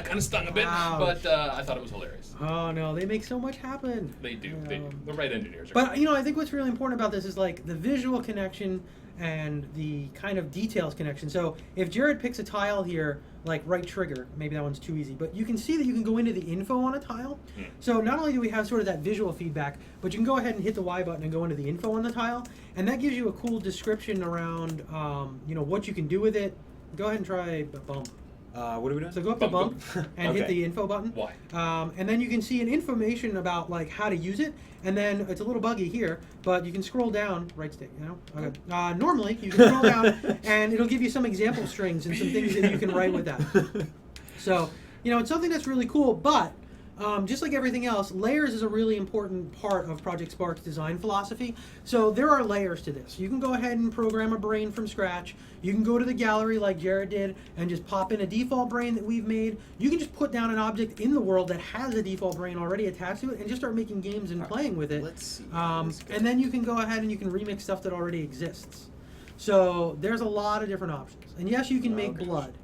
kind of stung a bit, Wow. but I thought it was hilarious. Oh no, they make so much happen. They do. They do. Um, The right engineers are. But I think what's really important about this is like the visual connection and the kind of details connection. So if Jared picks a tile here, like right trigger, maybe that one's too easy, but you can see that you can go into the info on a tile. So not only do we have sort of that visual feedback, but you can go ahead and hit the Y button and go into the info on the tile, and that gives you a cool description around what you can do with it. Go ahead and try bump. What are we doing? So go up to Bump, bump and hit Okay. the info button. Why? And then you can see an information about like how to use it, and then it's a little buggy here, but you can scroll down, right stick, Okay. Normally you can scroll down, and it'll give you some example strings and some things that you can write with that. So it's something that's really cool, but just like everything else, layers is a really important part of Project Spark's design philosophy. So there are layers to this. You can go ahead and program a brain from scratch. You can go to the gallery like Jared did and just pop in a default brain that we've made. You can just put down an object in the world that has a default brain already attached to it and just start making games and playing with it. Let's see how this goes. And then you can go ahead and you can remix stuff that already exists. So there's a lot of different options. And yes, you can make Okay. blood.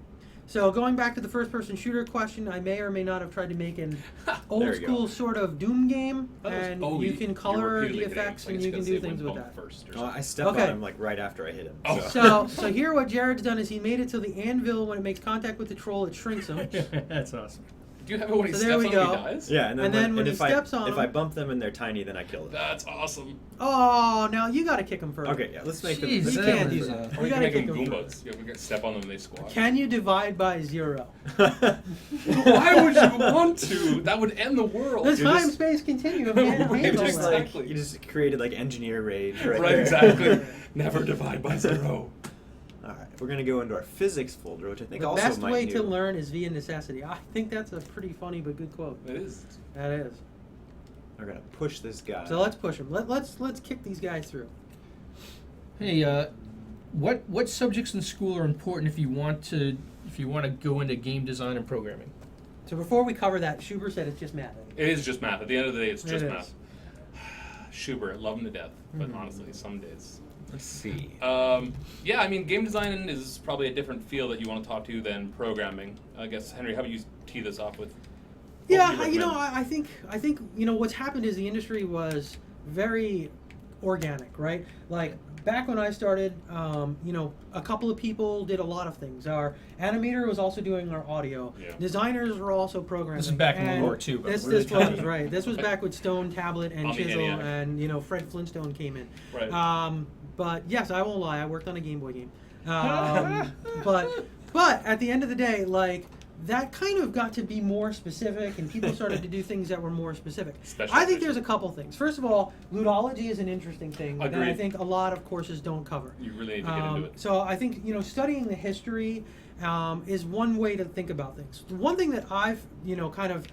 So going back to the first-person shooter question, I may or may not have tried to make an old-school sort of Doom game, and you can color the effects and you can do things with that. First or Oh, something. I step Okay. on him like right after I hit him. Oh. So here what Jared's done is he made it so the anvil, when it makes contact with the troll, it shrinks him. That's awesome. Do you have it when he So steps there on we him, go. he dies? Yeah, and then when he if steps on if them- I bump them and they're tiny, then I kill them. That's awesome. Oh, now you got to kick him first. Okay, yeah, let's make Jeez, them. You that can't was, do that. Or You you can got to make kick them him first. Goombas. Yeah, we can step on them and they squash. Can you divide by 0? Why would you want to? That would end the world. The You're just- time-space continuum Right, can't handle just that. exactly. you just created like engineer rage right, Right, there. exactly. Never divide by 0. All right, we're gonna go into our physics folder, which I think The also best might way do. to learn is via necessity. I think that's a pretty funny but good quote. It is. That is. We're gonna push this guy. So let's push them. Let's kick these guys through. Hey, what subjects in school are important if you want to go into game design and programming? So before we cover that, Schubert said it's just math. It is just math. At the end of the day, it's just It is. math. Schubert, love him to death, but Mhm. honestly, some days. Let's see. Yeah, I mean, game design is probably a different field that you want to talk to than programming. I guess, Henry, how about you tee this off with? what Yeah, would you recommend? I think what's happened is the industry was very organic, right? Like back when I started, a couple of people did a lot of things. Our animator was also doing our audio. Yeah. Designers were also programming. This is back in and World War II, but This really was right. This was back with Stone Tablet and On the Chisel, ENIAC. and Fred Flintstone came in. Right. But yes, I won't lie. I worked on a Game Boy game. But at the end of the day, like, that kind of got to be more specific, and people started to do things that were more specific. I think there's a couple things. First of all, ludology is an interesting thing that I Agreed. think a lot of courses don't cover. You really need to get into it. So I think studying the history is one way to think about things. One thing that I've kind of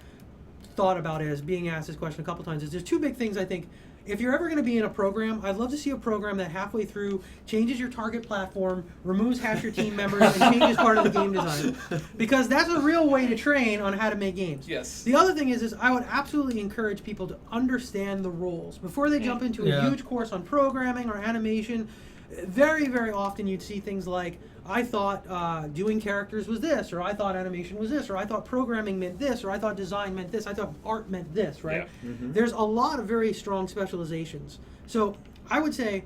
thought about as being asked this question a couple times is there's two big things I think. If you're ever going to be in a program, I'd love to see a program that halfway through changes your target platform, removes half your team members, and changes part of the game design. Because that's a real way to train on how to make games. Yes. The other thing is I would absolutely encourage people to understand the rules. Before they jump into a huge course on programming or animation, very, very often you'd see things like, I thought doing characters was this, or I thought animation was this, or I thought programming meant this, or I thought design meant this, I thought art meant this, right? Yeah. There's a lot of very strong specializations. So I would say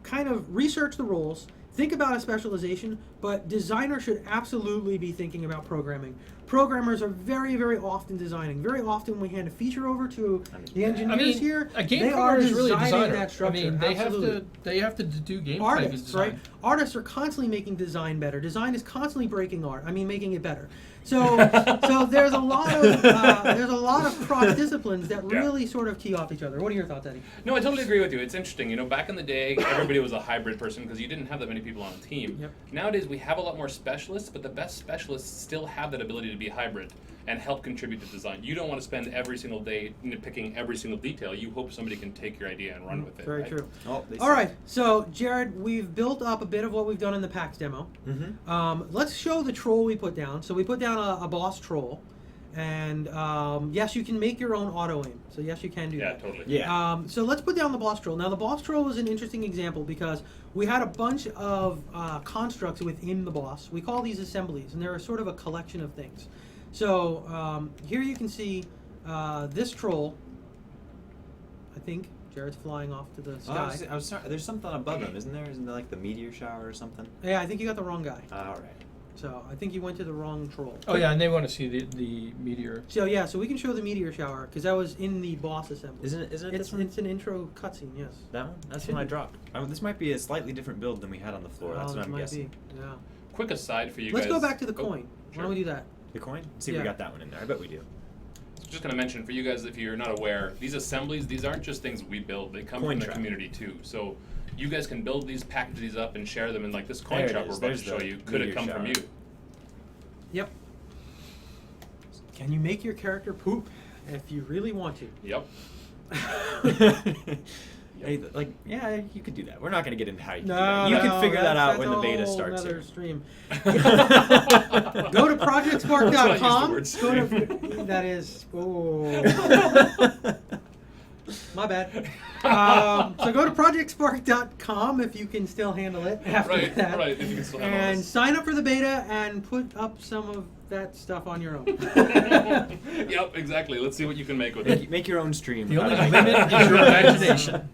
kind of research the rules, think about a specialization, but designers should absolutely be thinking about programming. Programmers are very, very often designing. Very often we hand a feature over to the engineers here. A game they programmer are is really a designing designer. that structure. They have to do gameplay Artists, design. right? Artists are constantly making design better. Design is constantly breaking art. Making it better. So there's a lot of cross disciplines that really sort of key off each other. What are your thoughts, Eddie? No, I totally agree with you. It's interesting. Back in the day, everybody was a hybrid person because you didn't have that many people on a team. Yep. Nowadays, we have a lot more specialists, but the best specialists still have that ability to be hybrid and help contribute to design. You don't want to spend every single day nitpicking every single detail. You hope somebody can take your idea and run with it. Very right? true. Oh, All right, so Jared, we've built up a bit of what we've done in the PAX demo. Let's show the troll we put down. So we put down a boss troll, and yes, you can make your own auto aim. So yes, you can do that. Yeah, totally. Yeah. So let's put down the boss troll. Now the boss troll was an interesting example because we had a bunch of constructs within the boss. We call these assemblies, and they're sort of a collection of things. So here you can see this troll. I think Jared's flying off to the sky. I was sorry. There's something above him, isn't there? Isn't there like the meteor shower or something? Yeah, I think you got the wrong guy. All right. So I think you went to the wrong troll. Oh yeah, and they want to see the meteor. So yeah, so we can show the meteor shower because that was in the boss assembly. Isn't it this It's one? an intro cutscene, yes. That one? That's the one I dropped. This might be a slightly different build than we had on the floor. That's Oh, what it I'm might guessing. be. Yeah. Quick aside for you Let's guys. go back to the Oh, coin. Why sure. don't we do that? The coin? See if Yeah. we got that one in there. I bet we do. Just going to mention for you guys, if you're not aware, these assemblies, these aren't just things we build. They come Coin from the trap. community too. So you guys can build these, package these up, and share them. And like this coin There it trap we're is. about to There's show the you, could it meteor come from shower. you? Yep. Can you make your character poop if you really want to? Yep. Hey, yeah, you could do that. We're not going to get into how you can do No, that. You can figure that out when the beta that's a whole starts. Another Here. stream. Go to projectspark.com. That's why I used the word Go to, that is. Oh. My bad. So go to projectspark.com if you can still handle it after Right, that. right, if you can still handle and this. sign up for the beta and put up some of that stuff on your own. Yep, exactly. Let's see what you can make with it. Make your own stream. The only How to- limit is your imagination.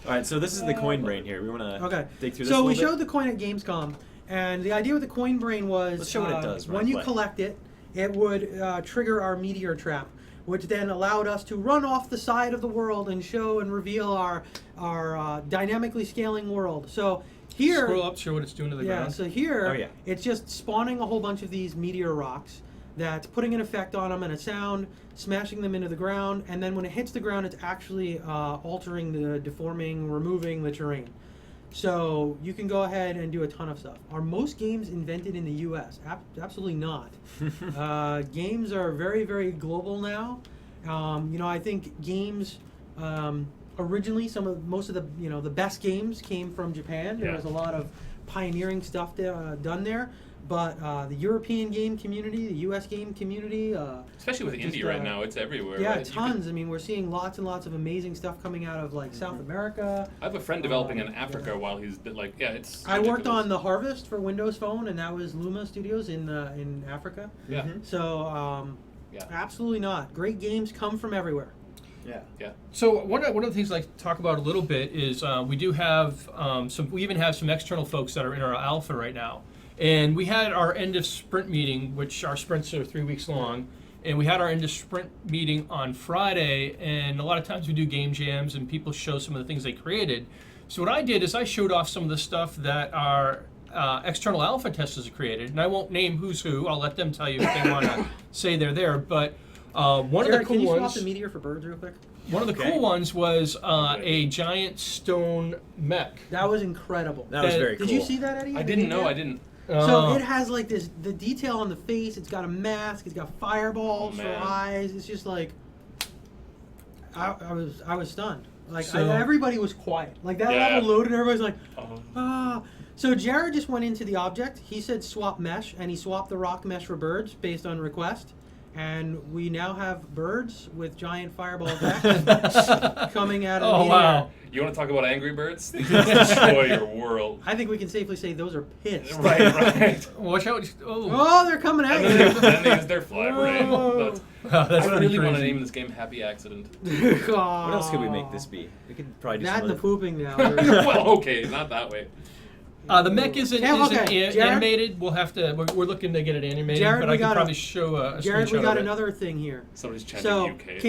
All right, so this is the coin brain here. We want to Okay. dig through this So a we little showed the coin at Gamescom, and the idea with the coin brain was Let's show what it does when when I you play. collect it, it would trigger our meteor trap, which then allowed us to run off the side of the world and show and reveal our dynamically scaling world. So here, Scroll up, show what it's doing to the yeah. ground. So here, Oh, yeah. it's just spawning a whole bunch of these meteor rocks. That's putting an effect on them and a sound, smashing them into the ground, and then when it hits the ground, it's actually altering the deforming, removing the terrain. So you can go ahead and do a ton of stuff. Are most games invented in the U.S.? Absolutely not. Games are very, very global now. I think games originally, most of the the best games came from Japan. There Yeah. was a lot of pioneering stuff done there. But the European game community, the U.S. game community, Especially with just, indie right now, it's everywhere. yeah, right? You tons. I mean, we're seeing lots and lots of amazing stuff coming out of like South America. I have a friend developing in Yeah. Africa while he's it's. I worked ridiculous. on the Harvest for Windows Phone, and that was Luma Studios in Africa. Yeah. Mhm. So Yeah. absolutely not. Great games come from everywhere. Yeah. So one of the things I like to talk about a little bit is we do have we even have some external folks that are in our alpha right now. And we had our end of sprint meeting, which our sprints are 3 weeks long. And we had our end of sprint meeting on Friday, and a lot of times we do game jams and people show some of the things they created. So what I did is I showed off some of the stuff that our external alpha testers have created, and I won't name who's who. I'll let them tell you if they want to say they're there. But one Jared, of the cool can you swap ones, the meteor for birds real quick? one of the Okay. cool ones was a giant stone mech. That was incredible. That was very cool. Did you see that, Eddie? I didn't know. I didn't. So it has like the detail on the face. It's got a mask. It's got fireballs for man. eyes. It's just like I was stunned. Like So- everybody was quiet. Like that Yeah. level loaded. Everybody's like, Oh. ah. So Jared just went into the object. He said swap mesh, and he swapped the rock mesh for birds based on request. And we now have birds with giant fireball decks coming out of Oh, the wow. air. You want to talk about Angry Birds? These destroy your world. I think we can safely say those are pissed. Right. Watch out! Oh, they're coming at And you. then they use their fly brain. Whoa. That's, That's I pretty really want to crazy. name this game Happy Accident. What else could we make this be? We could probably do That some and the other. pooping now. Well, okay, not that way. The mech isn't Yeah, okay. Jared? animated. We'll have to. We're looking to get it animated, Jared, but we I can got probably show a Jared, screenshot we got of it. another thing here. Somebody's chanting So UK.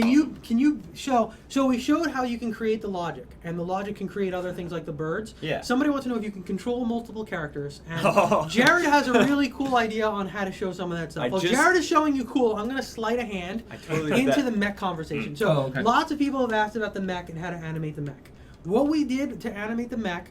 can you show? So we showed how you can create the logic, and the logic can create other things like the birds. Yeah. Somebody wants to know if you can control multiple characters, and Oh. Jared has a really cool idea on how to show some of that stuff. I Well, just- Jared is showing you cool. I'm gonna sleight a hand I totally did into that. the mech conversation. So Oh, okay. lots of people have asked about the mech and how to animate the mech. What we did to animate the mech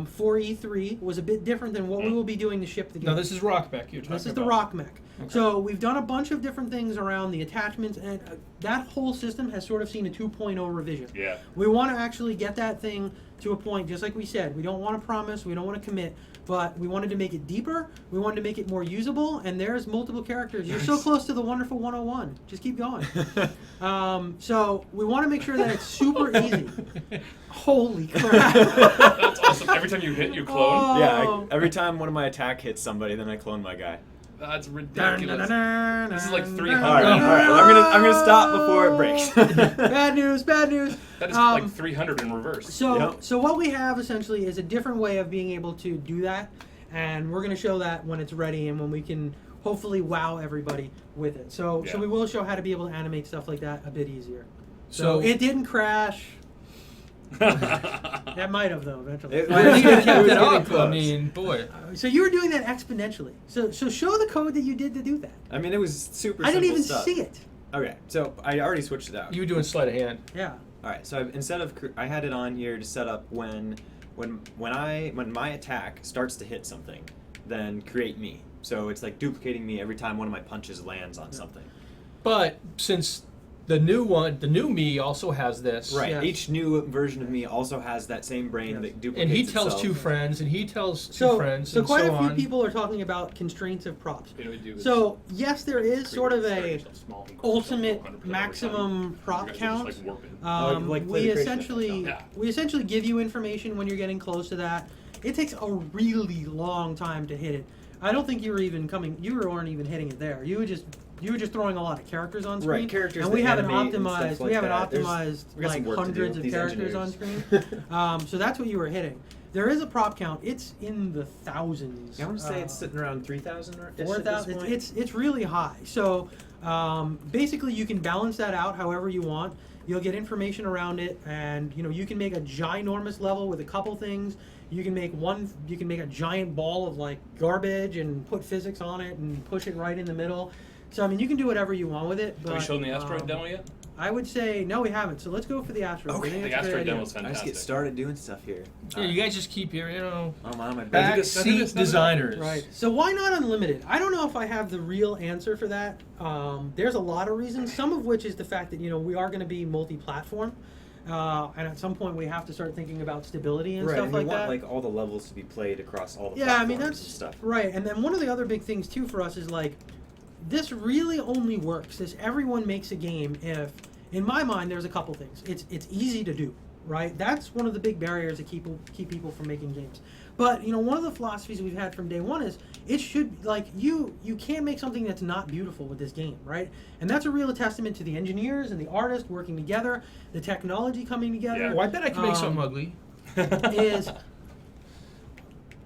for E3 was a bit different than what we will be doing to ship the game. No, this is rock mech. You're talking This is the about. rock mech. So we've done a bunch of different things around the attachments, and that whole system has sort of seen a 2.0 revision. Yeah. We want to actually get that thing to a point, just like we said. We don't want to promise, we don't want to commit, but we wanted to make it deeper, we wanted to make it more usable, and there's multiple characters. You're so close to the wonderful 101. Just keep going. So we want to make sure that it's super easy. Holy crap. That's awesome. Every time you hit, you clone. Oh. Every time one of my attack hits somebody, then I clone my guy. That's ridiculous. This is like 300. All right. I'm gonna stop before it breaks. Bad news, bad news. That is like 300 in reverse. So, Yep. so what we have essentially is a different way of being able to do that, and we're going to show that when it's ready and when we can hopefully wow everybody with it. So Yeah. we will show how to be able to animate stuff like that a bit easier. So- So it didn't crash. That might have though eventually. It- I think you kept It was it getting up. I close. mean, boy. So you were doing that exponentially. So show the code that you did to do that. I mean, it was super. I didn't simple even stuff. see it. Okay, so I already switched it out. You were doing sleight of hand. Yeah. All right, so instead of I had it on here to set up when my attack starts to hit something, then create me. So it's like duplicating me every time one of my punches lands on something. But since the new me also has this. Right. Yeah. Each new version of me also has that same brain Yes. that duplicates And he tells itself. two friends, and he tells two So friends, so and quite so a few on. people are talking about constraints of props. You know what you do is So yes, there is sort of start a yourself small and ultimate 100% over time. maximum prop You guys are count. just, like, warping. Like play We the creation essentially Yeah. we essentially give you information when you're getting close to that. It takes a really long time to hit it. I don't think you were even coming. You weren't even hitting it there. You were just throwing a lot of characters on screen. Right, characters and we that haven't animate and optimized. stuff like we haven't that. optimized We got some like work to do hundreds with of these characters on screen. So that's what you were hitting. There is a prop count. It's in the thousands. I want to say it's sitting around 3,000 or 4,000. It's really high. So basically, you can balance that out however you want. You'll get information around it, and you can make a ginormous level with a couple things. You can make a giant ball of like garbage and put physics on it and push it right in the middle. So I mean, you can do whatever you want with it. But, Have you shown the asteroid demo yet? I would say no, we haven't. So let's go for the asteroid. Okay. I think The that's a great asteroid idea. demo is I just fantastic. get started doing stuff here. Yeah, you guys just keep your, Oh, my back this, now do seat this, now do that. designers. Right. So why not unlimited? I don't know if I have the real answer for that. There's a lot of reasons. Some of which is the fact that we are going to be multi-platform, and at some point we have to start thinking about stability and Right, stuff and like we that. want like all the levels to be played across all the Yeah, I platforms mean and that's stuff. right. And then one of the other big things too for us is like, this really only works. Everyone makes a game if, in my mind, there's a couple things. It's easy to do. right? That's one of the big barriers that keep people from making games. But one of the philosophies we've had from day one is it should you can't make something that's not beautiful with this game, right? And that's a real testament to the engineers and the artists working together, the technology coming together. Yeah. Well, I bet I can make something ugly. Is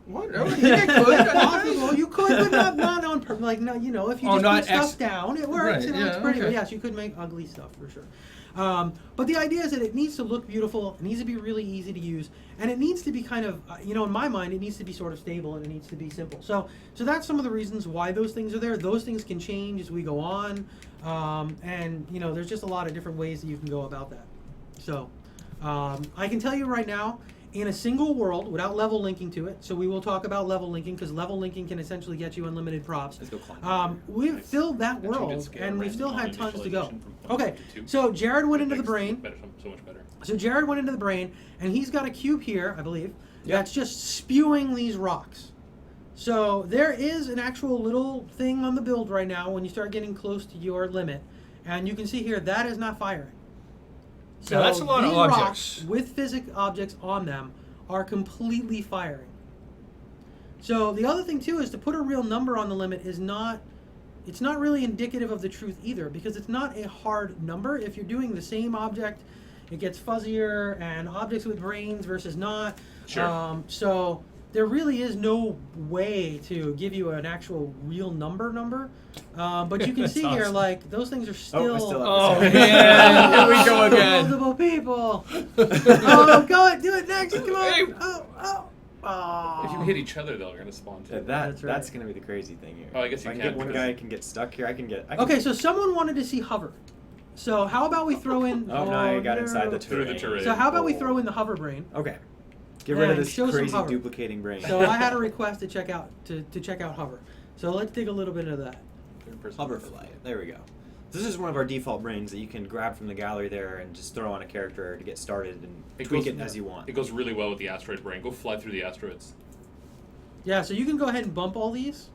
What? I could. possible. You could, but not on purpose. If you just not put stuff down, it works. Right, It's pretty. okay. But yes, you could make ugly stuff for sure. But the idea is that it needs to look beautiful. It needs to be really easy to use, and it needs to be kind of, in my mind, it needs to be sort of stable and it needs to be simple. So that's some of the reasons why those things are there. Those things can change as we go on, and there's just a lot of different ways that you can go about that. So I can tell you right now, in a single world, without level linking to it, so we will talk about level linking, because level linking can essentially get you unlimited props. Let's go climb. We've Nice. filled that I tuned in world, scale and we random still had on tons to go. initialization from 0.1 Okay, to 2. so Jared went It into the makes brain. it better, so much better. So Jared went into the brain, and he's got a cube here, I believe, Yep. that's just spewing these rocks. So there is an actual little thing on the build right now when you start getting close to your limit, and you can see here that is not firing. So that's a lot of these objects. rocks with physics objects on them are completely firing. So the other thing too is to put a real number on the limit is not, it's not really indicative of the truth either, because it's not a hard number. If you're doing the same object, it gets fuzzier, and objects with brains versus not. Sure. So there really is no way to give you an actual real number. But you can That's see here, awesome. those things are still. I still have Oh this. man, here we go again. Multiple people. Oh, go do it next. Come Hey. on. Oh. If you hit each other, they're gonna spawn too. Yeah, That's that's right. gonna be the crazy thing here. Oh, I guess If you I can can, get one because- guy can get stuck here. I can. Okay, so someone wanted to see hover. So how about we throw in? Oh, no, I got inside the Through the terrain. terrain. So how about we Oh. throw in the hover brain? Okay. Get rid of And this show some crazy hover. duplicating brain. So I had a request to check out hover. So let's dig a little bit of that. Third person. Hoverfly. There we go. This is one of our default brains that you can grab from the gallery there and just throw on a character to get started and tweak it as you want. It goes really well with the asteroid brain. Go fly through the asteroids. Yeah, so you can go ahead and bump all these.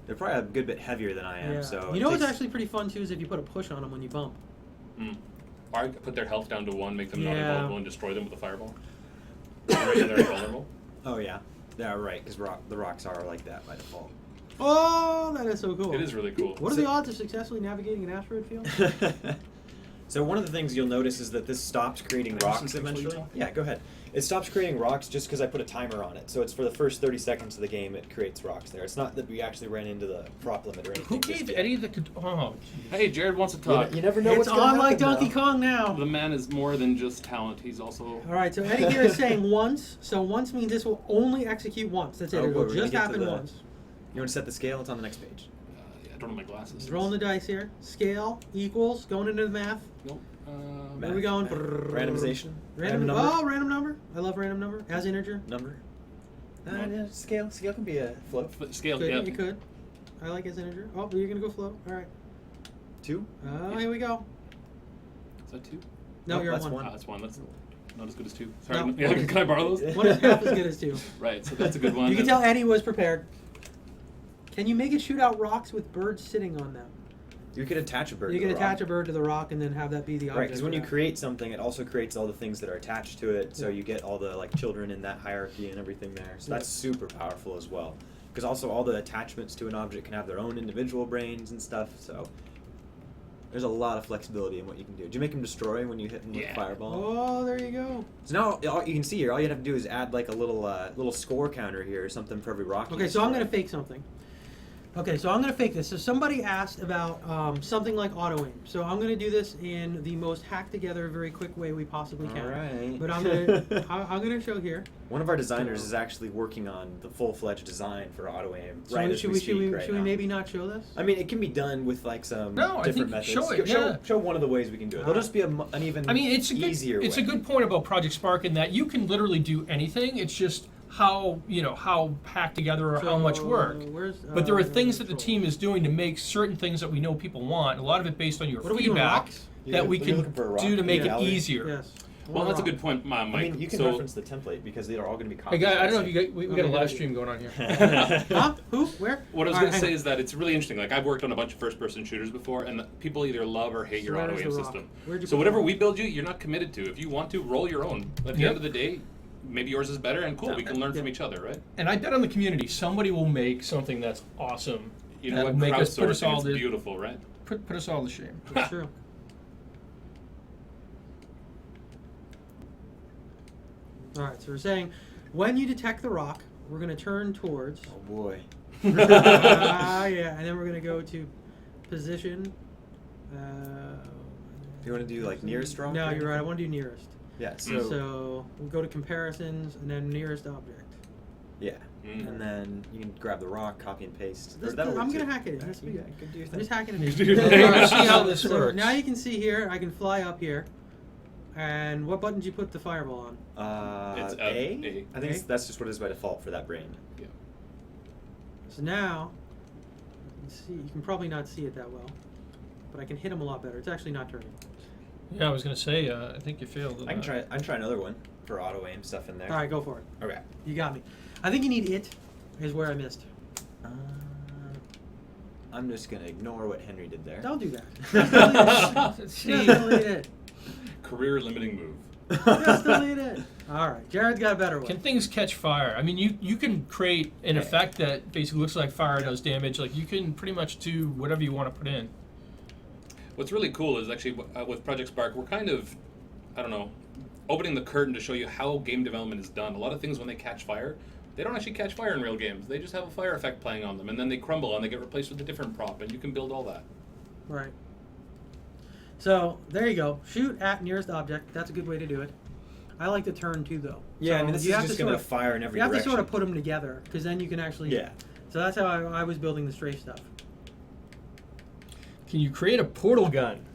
They're probably a good bit heavier than I am, Yeah. so You it know what's takes- actually pretty fun too is if you put a push on them when you bump. Mm. Or put their health down to 1, make them not Yeah. invulnerable, and destroy them with a fireball. Right, they're invulnerable. Oh yeah, yeah, right. Because the rocks are like that by default. Oh, that is so cool. It is really cool. What are the odds of successfully navigating an asteroid field? So one of the things you'll notice is that this stops creating Can I rocks listen to eventually. you? Yeah, go ahead. It stops creating rocks just because I put a timer on it. So it's for the first 30 seconds of the game it creates rocks there. It's not that we actually ran into the prop limit or anything. Who just gave yet. Eddie the? Oh, Hey, Jared wants to talk. You never know It's what's going on to like happen, Donkey though. Kong now. The man is more than just talent. He's also. All right, so Eddie here is saying once. So once means this will only execute once. That's it. Oh, It boy, will we're gonna just get to happen the- once. You want to set the scale? It's on the next page. Yeah, I don't have my glasses. Just rolling the dice here. Scale equals going into the math. Nope. Where are we going? Randomization. Random number. Oh, random number. I love random number as integer. Number. No. Yeah, scale. Scale can be a float. Scale. Could, Yeah. You could. I like as integer. Oh, you're gonna go float. All right. 2. Oh, here we go. Is that 2? No, Nope, you're at that's 1. Ah, that's 1. That's not as good as 2. Sorry. No. Yeah, can I borrow those? One is half as good as 2. Right. So that's a good one. You can tell Eddie was prepared. Can you make it shoot out rocks with birds sitting on them? You could attach a bird. You to can the attach rock. a bird to the rock and then have that be the object. Right, because when for you that. create something, it also creates all the things that are attached to it. So Yeah. you get all the like children in that hierarchy and everything there. So Yeah. that's super powerful as well. Because also all the attachments to an object can have their own individual brains and stuff. So there's a lot of flexibility in what you can do. Do you make them destroy when you hit them with Yeah. a fireball? Oh, there you go. So now all you can see here, all you have to do is add like a little score counter here, or something for every rock. you Okay, so I'm destroy. gonna fake something. Okay, so I'm gonna fake this. So somebody asked about something like auto aim. So I'm gonna do this in the most hacked together, very quick way we possibly can. All right. But I'm gonna I'm gonna show here. One of our designers is actually working on the full-fledged design for auto aim. So right as should we we speak right should we now. maybe not show this? I mean, it can be done with like some No, I different think methods. show it, yeah. Show one of the ways we can do it. There'll just be an even I mean, it's a easier good, it's way. a good point about Project Spark in that you can literally do anything. It's just how how packed together or how much work. Where's, But there are things that the control. team is doing to make certain things that we know people want. A lot of it based on your What are we doing, feedback rocks? that we You're can looking for a rock? do to make it Yeah, Ellie. easier. Yes. Well, that's a good point, Mike. I mean, you can so, reference the template because they're all going to be Hey, copies. guy, I don't know of if the you got, we got a Okay, live good. stream going on here. Huh? Who? Where? What I was All going right, to say hang is that it's really interesting. Like, I've worked on a bunch of first-person shooters before, and people either love or hate So your where's auto-aim the rock? system. Where'd you So put whatever the rock? we build you, you're not committed to. If you want to, roll your own. At the Yep. end of the day, maybe yours is better, and cool, we can learn from Yeah. each other, right? And I bet on the community, somebody will make something that's awesome. You know that'll what? make us put us all Crowdsourcing is to beautiful, right? put us all to shame. That's true. All right, so we're saying when you detect the rock, we're going to turn towards. Oh boy. Yeah, and then we're going to go to position. You want to do like nearest rock? No, or you're right. I anything? want to do nearest. Yeah. So we'll go to comparisons and then nearest object. Yeah. Mm. And then you can grab the rock, copy and paste. This- Or that'll I'm work gonna too. hack it in. Yeah, This will be you good. can do your I'm thing. just hacking You it. do your in. thing. Let's see how this So works. now you can see here. I can fly up here. And what button did you put the fireball on? It's A? A. I think A? that's just what it is by default for that brain. Yeah. So now, you can see. You can probably not see it that well, but I can hit him a lot better. It's actually not turning. Yeah, I was gonna say, I think you failed. I can try another one for auto aim stuff in there. All right, go for it. Okay. You got me. I think you need it. Is where I missed. I'm just gonna ignore what Henry did there. Don't do that. See, Just delete it. Career limiting move. Just delete it. All right, Jared's got a better one. can things catch fire? I mean, you can create an effect that basically looks like fire does damage. Like you can pretty much do whatever you want to put in. What's really cool is actually with Project Spark, we're kind of, I don't know, opening the curtain to show you how game development is done. A lot of things when they catch fire, they don't actually catch fire in real games. They just have a fire effect playing on them, and then they crumble and they get replaced with a different prop, and you can build all that. Right. So there you go. Shoot at nearest object. That's a good way to do it. I like the turn too, though. Yeah, So I mean, this you is have just to gonna sort of- fire in every You have direction. to sort of put them together, because then you can actually. Yeah. So that's how I was building the strafe stuff. Can you create a portal gun?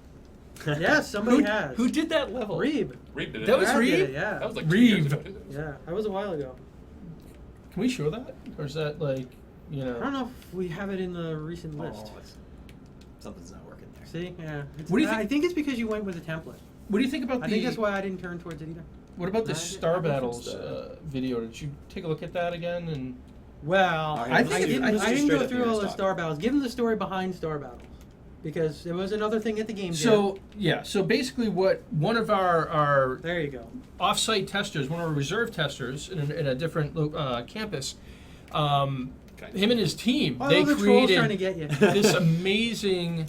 Yes, somebody Who, has. who did that level? Reeb. Reeb did it. That was Brad did Reeb? it, yeah. That was like 2 years Reeb. ago. Yeah, that was a while ago. Can we show that, or is that like, I don't know if we have it in the recent list. Oh, something's not working there. See, yeah. It's, What do you I think- think it's because you went with a template. What do you think about I think that's why I didn't turn towards it either. What about the I Star referenced Battles video? Did you take a look at that again? And Well, I think didn't, it's I just didn't straight go up through all the nearest Star Battles. Give them the story behind Star Battles. Because there was another thing at the game so yeah, so basically, what one of our jam. There you go. off-site testers, one of our reserve testers in a different campus, him and his team, Oh, they the troll's trying to created get you. this amazing,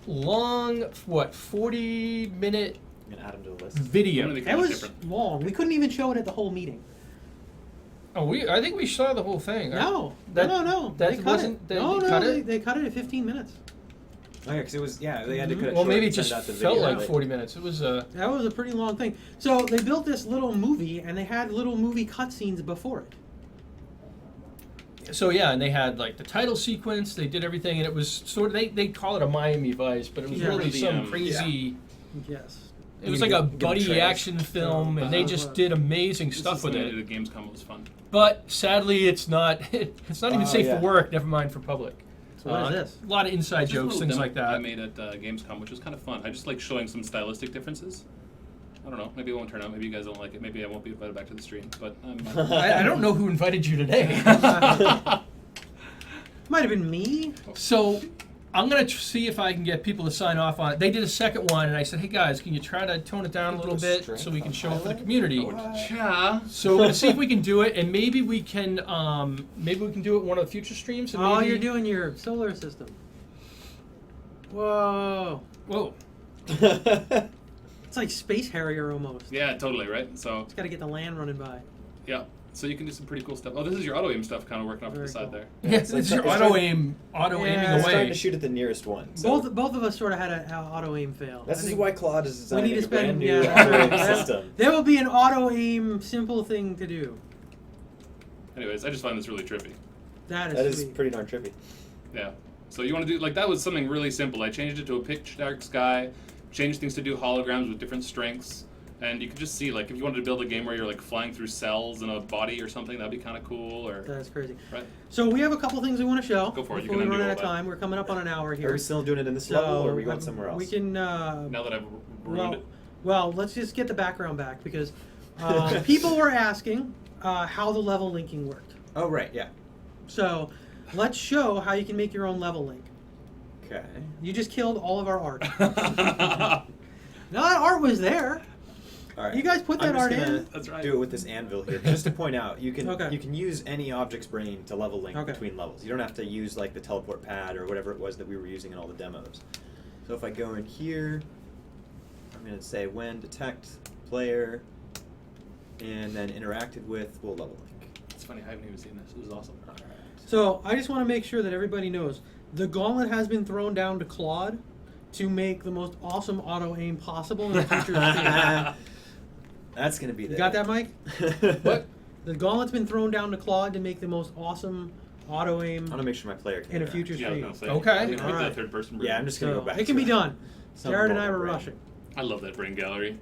long, 40-minute I'm gonna add them to the list. video. One of the- That was different. long. We couldn't even show it at the whole meeting. Oh, I think we saw the whole thing. No, That- no. that They cut wasn't- it. they No, cut it? they cut it at 15 minutes. Oh yeah, because it was they had to cut it Well, short maybe and it just send out the felt video like late. 40 minutes. It was That was a pretty long thing. So they built this little movie, and they had little movie cutscenes before it. So yeah, and they had like the title sequence. They did everything, and it was sort of they call it a Miami Vice, but it was Yeah. really The, some crazy. Yes. It was You like can a give them buddy trails. action film, and they just Uh-huh. did amazing This stuff is with something it. they did at Gamescom. It was fun. But sadly, it's not. It's not even safe yeah. for work. Never mind for public. So what is this? A lot of inside Just a jokes, little things demo like that. I made at Gamescom, which was kind of fun. I just like showing some stylistic differences. I don't know. Maybe it won't turn out. Maybe you guys don't like it. Maybe I won't be invited back to the stream. But I don't know who invited you today. Might have been me. So I'm gonna see if I can get people to sign off on it. They did a second one, and I said, "Hey guys, can you try to tone it down a little bit so we can show it for the community?" yeah. So we're gonna see if we can do it, and maybe we can do it in one of the future streams. And Oh, maybe, you're doing your solar system. Whoa. Whoa. It's like Space Harrier almost. Yeah, totally, right? So, It's got to get the land running by. yeah. So you can do some pretty cool stuff. Oh, this is your auto aim stuff kind of working off to the Very side cool. there. Yeah, it's this is like- your it's auto trying- aiming Yeah, It's trying away. to shoot at the nearest one. So Both of us sort of had an auto aim fail. this I is think why Claude is we designing need to a brand spend. new Yeah, auto aim there- system. There will be an auto aim simple thing to do. Anyways, I just find this really trippy. That That is is sweet. pretty darn trippy. Yeah. So you want to do, like, that was something really simple. I changed it to a pitch dark sky, changed things to do holograms with different strengths, and you could just see, like, if you wanted to build a game where you're, like, flying through cells in a body or something, that'd be kind of cool, or... That's crazy. Right. So we have a couple things we want to show. Go for it. You Before can we run undo out of all that. time. We're coming up on an hour here. Are we still doing it in this So, level, or are we going somewhere else? We can. Now that I've ruined Well, it. Well, let's just get the background back because people were asking how the level linking worked. Oh, right, yeah. So let's show how you can make your own level link. Okay. You just killed all of our art. No, that art was there. All right. You guys put that art in. That's right. Do it with this anvil here. Just to point out, you can Okay. you can use any object's brain to level link Okay. between levels. You don't have to use like the teleport pad or whatever it was that we were using in all the demos. So if I go in here, I'm going to say when detect player, and then interacted with, we'll level link. It's funny. I haven't even seen this. This is awesome. All right. So I just want to make sure that everybody knows the gauntlet has been thrown down to Claude to make the most awesome auto aim possible in the future. That's going to be You there. got that, Mike? What? The gauntlet's been thrown down to Claude to make the most awesome auto aim I want to make sure my player can in a interact. future Yeah, I was stream. gonna say. Okay. I think with Alright. the third person. Yeah, I'm just going to So go back it can to be done. some Jared and I normal were brain. rushing. I love that brain gallery.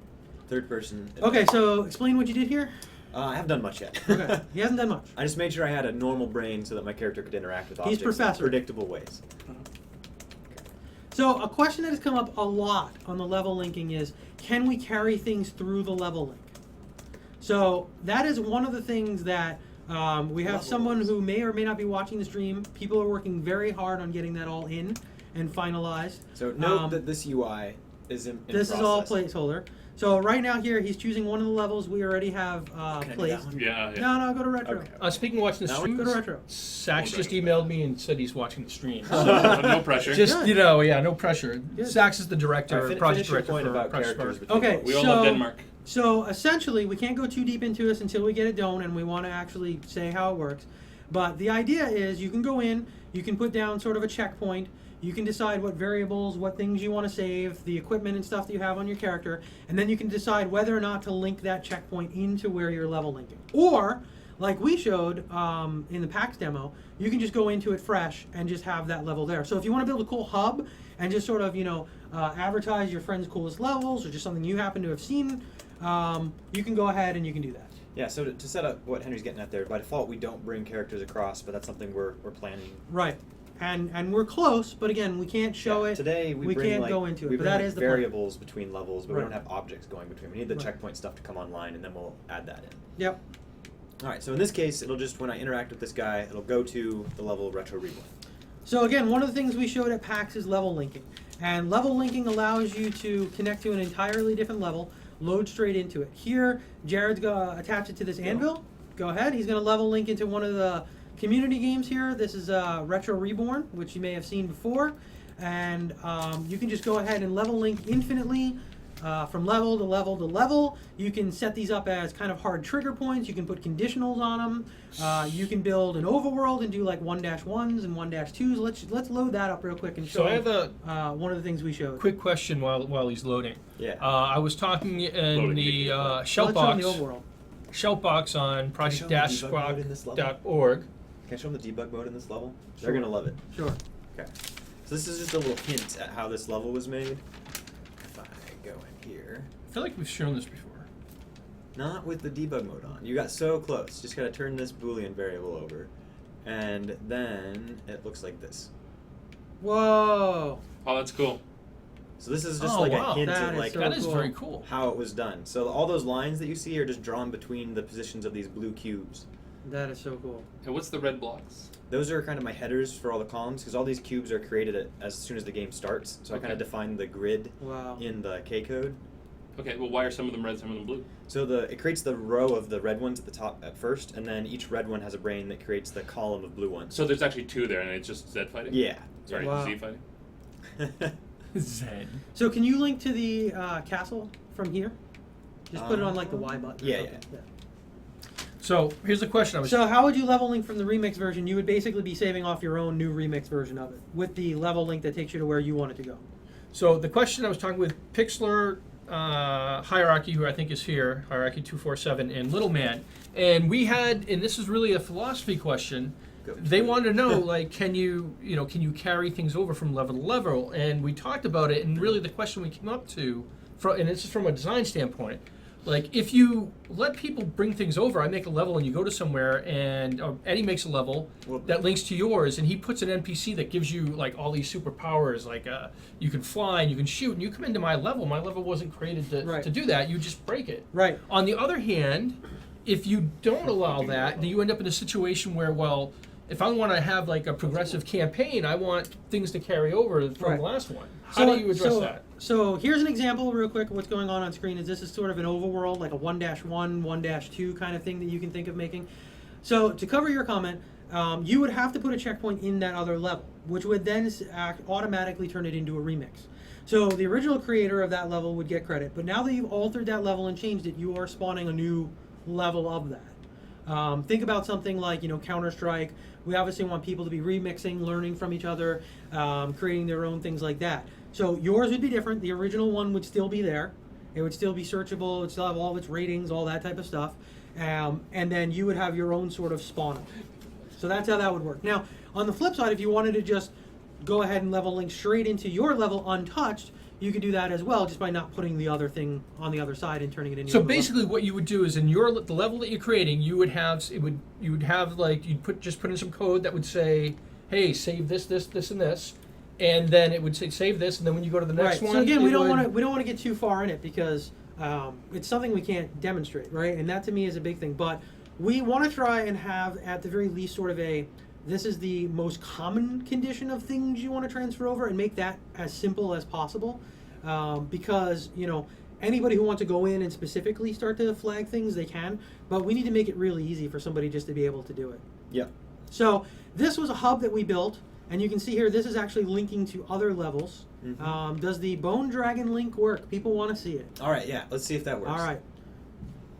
Third person. Okay, so explain what you did here. I haven't done much yet. Okay, he hasn't done much. I just made sure I had a normal brain so that my character could interact with objects professor. in predictable ways. So a question that has come up a lot on the level linking is, can we carry things through the level link? So that is one of the things that we have someone who may or may not be watching the stream. People are working very hard on getting that all in and finalized. So note that this UI is in This is process. all placeholder. So right now here, he's choosing one of the levels we already have Can I do that placed. one? Yeah. yeah. No, go to retro. Okay. Speaking of watching the Now stream, Go to retro. Sax just emailed me and said he's watching the stream. No pressure. Just, Good. you know, yeah, no pressure. Good. Sax is the director, All right, project finish your director point for about Project characters. Spark. between Okay, levels. We all so, love Denmark. So essentially, we can't go too deep into this until we get it done, and we want to actually say how it works. But the idea is you can go in, you can put down sort of a checkpoint, you can decide what variables, what things you want to save, the equipment and stuff that you have on your character, and then you can decide whether or not to link that checkpoint into where you're level linking. Or, like we showed in the PAX demo, you can just go into it fresh and just have that level there. So if you want to build a cool hub and just sort of, advertise your friend's coolest levels or just something you happen to have seen, you can go ahead and you can do that. Yeah, so to set up what Henry's getting at there, by default we don't bring characters across, but that's something we're planning. Right. And we're close, but again, we can't show Yeah, it. Today we bring can't like, go into it, we but bring that like is the plan. variables between levels, but we Right. don't have objects going between. We need the Right. checkpoint stuff to come online, and then we'll add that in. Yep. All right, so in this case, it'll just, when I interact with this guy, it'll go to the level Retro Reborn. So again, one of the things we showed at PAX is level linking. And level linking allows you to connect to an entirely different level, load straight into it. Here, Jared's going to attach it to this anvil. Go ahead. He's going to level link into one of the community games here. This is Retro Reborn, which you may have seen before. And you can just go ahead and level link infinitely from level to level to level. You can set these up as kind of hard trigger points. You can put conditionals on them. You can build an overworld and do like 1-1s and 1-2s. Let's load that up real quick and show So I have a one of the things we showed. quick question while he's loading. Yeah. I was talking in Loading the Let's Shell show box. the overworld. Shell box on show them the debug mode in this level? project-squawk.org. Can I show them the debug mode in this level? Sure. They're going to love it. Sure. Okay. So this is just a little hint at how this level was made. If I go in here, I feel like we've shown this before. not with the debug mode on. You got so close. Just got to turn this Boolean variable over. And then it looks like this. Whoa. Oh, that's cool. So this is just Oh, like wow. a hint That of is like so That is cool. very cool. how it was done. So all those lines that you see are just drawn between the positions of these blue cubes. That is so cool. And what's the red blocks? Those are kind of my headers for all the columns because all these cubes are created as soon as the game starts. So I kind of Okay. define the grid Wow. in the K code. Okay, well, why are some of them red, some of them blue? So it creates the row of the red ones at the top at first, and then each red one has a brain that creates the column of blue ones. So there's actually two there, and it's just Z fighting? Yeah. Sorry, Wow. Z fighting? Zen. So can you link to the castle from here? Just put it on like the Y button. Yeah, Okay. So here's the question I was. So how would you level link from the remix version? You would basically be saving off your own new remix version of it with the level link that takes you to where you want it to go. So the question I was talking with Pixlr Hierarchy, who I think is here, Hierarchy 247, and Little Man, and we had, and this is really a philosophy question. Go. They wanted to know, like, can you carry things over from level to level? And we talked about it, and really the question we came up to, and this is from a design standpoint, Like, if you let people bring things over, I make a level and you go to somewhere and Eddie makes a level that links to yours, and he puts an NPC that gives you like all these superpowers, like you can fly and you can shoot, and you come into my level wasn't created to do that, you just break it. Right. On the other hand, if you don't allow that, then you end up in a situation where, well, if I want to have like a progressive campaign, I want things to carry over from the last one. How do you address that? So here's an example real quick of what's going on screen. Is this is sort of an overworld, like a 1-1, 1-2 kind of thing that you can think of making. So to cover your comment, you would have to put a checkpoint in that other level, which would then automatically turn it into a remix. So the original creator of that level would get credit, but now that you've altered that level and changed it, you are spawning a new level of that. Think about something like, Counter-Strike. We obviously want people to be remixing, learning from each other, creating their own things like that. So yours would be different. The original one would still be there. It would still be searchable. It would still have all of its ratings, all that type of stuff. And then you would have your own sort of spawn. So that's how that would work. Now, on the flip side, if you wanted to just go ahead and level link straight into your level untouched, you could do that as well, just by not putting the other thing on the other side and turning it into. So basically, what you would do is in the level that you're creating, you would have you'd put in some code that would say, hey, save this, and this, and then it would say save this, and then when you go to the next one. So again, we don't want to get too far in it because it's something we can't demonstrate, right? And that to me is a big thing. But we want to try and have at the very least sort of this is the most common condition of things you want to transfer over, and make that as simple as possible, because anybody who wants to go in and specifically start to flag things, they can, but we need to make it really easy for somebody just to be able to do it. Yeah. So this was a hub that we built, and you can see here this is actually linking to other levels. Mm-hmm. Does the Bone Dragon link work? People want to see it. All right, yeah. Let's see if that works. All right.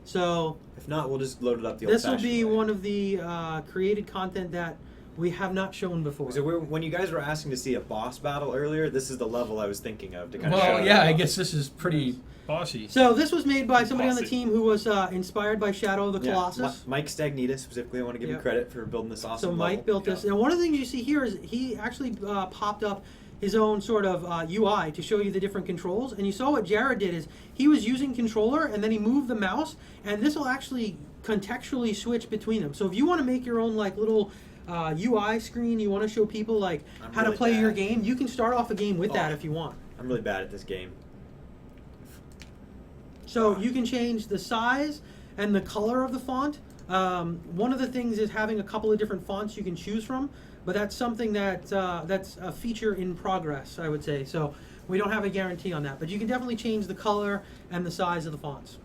So if not, we'll just load it up the this old-fashioned will be way. one of the created content that we have not shown before. So when you guys were asking to see a boss battle earlier, this is the level I was thinking of to kind of Well, show yeah, it I off. guess this is pretty bossy. So this was made by somebody on the Bossy. team who was inspired by Shadow of the Yeah, Colossus. Mike Stagnita specifically, I want to give him Yep. credit for building this awesome So Mike level. built this. Yeah. Now one of the things you see here is he actually popped up his own sort of UI to show you the different controls. And you saw what Jared did is he was using controller and then he moved the mouse, and this will actually contextually switch between them. So if you want to make your own like little UI screen, you want to show people like I'm how to really play your bad. game, you can start off a game with that if you want. I'm really bad at this game. So you can change the size and the color of the font. One of the things is having a couple of different fonts you can choose from, but that's something that's a feature in progress, I would say. So we don't have a guarantee on that, but you can definitely change the color and the size of the fonts.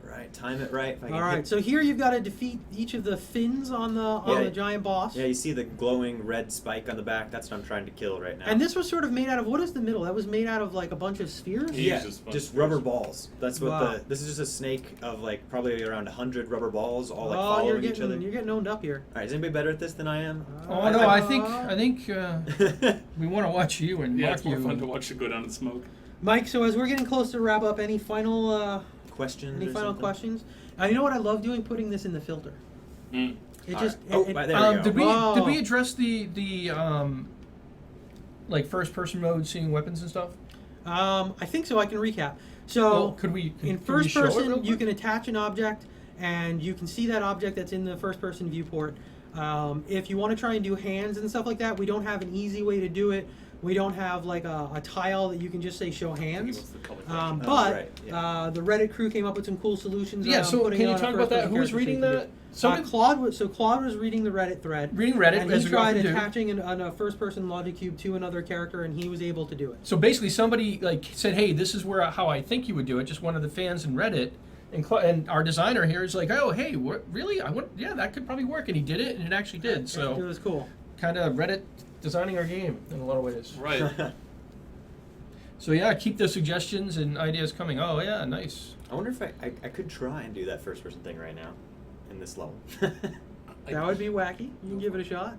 All right, time it right. If I can All right, hit- so here you've got to defeat each of the fins on the giant boss. Yeah, you see the glowing red spike on the back? That's what I'm trying to kill right now. And this was sort of made out of, what is the middle? That was made out of like a bunch of spheres? Yeah. Yeah, Just just fun. rubber balls. That's what Wow. this is just a snake of like probably around 100 rubber balls all like Oh, following each other. you're getting owned up here. All right, is anybody better at this than I am? Oh no, I think Mike, we want to watch you and Yeah, mock it's more you. fun to watch it go down in smoke. Mike, so as we're getting close to wrap up, any final questions? any or final something? questions? You know what I love doing? Putting this in the filter. Mm. It All just right. Oh, it- right, there we go. Did Whoa. we address the like first person mode, seeing weapons and stuff? I think so. I can recap. So Well, could we in could first we show it real person, you quick? can attach an object, and you can see that object that's in the first person viewport. If you want to try and do hands and stuff like that, we don't have an easy way to do it. We don't have like a tile that you can just say show hands. What's the color correction? But right, yeah. the Reddit crew came up with some cool solutions. Yeah, around so putting can it you on a talk about that? first-person Who was character reading so you can that? do it. Somebody Claude was reading the Reddit thread. reading Reddit, And as he we often tried do. attaching a first-person logic cube to another character, and he was able to do it. So basically, somebody like said, "Hey, this is how I think you would do it." Just one of the fans in Reddit, and our designer here is like, "Oh, hey, what, really? Yeah, that could probably work," and he did it, and it actually did. It So was cool. kind of Reddit designing our game in a lot of ways. Right. So yeah, keep the suggestions and ideas coming. Oh yeah, nice. I wonder if I could try and do that first person thing right now in this level. That would be wacky. You can give it a shot.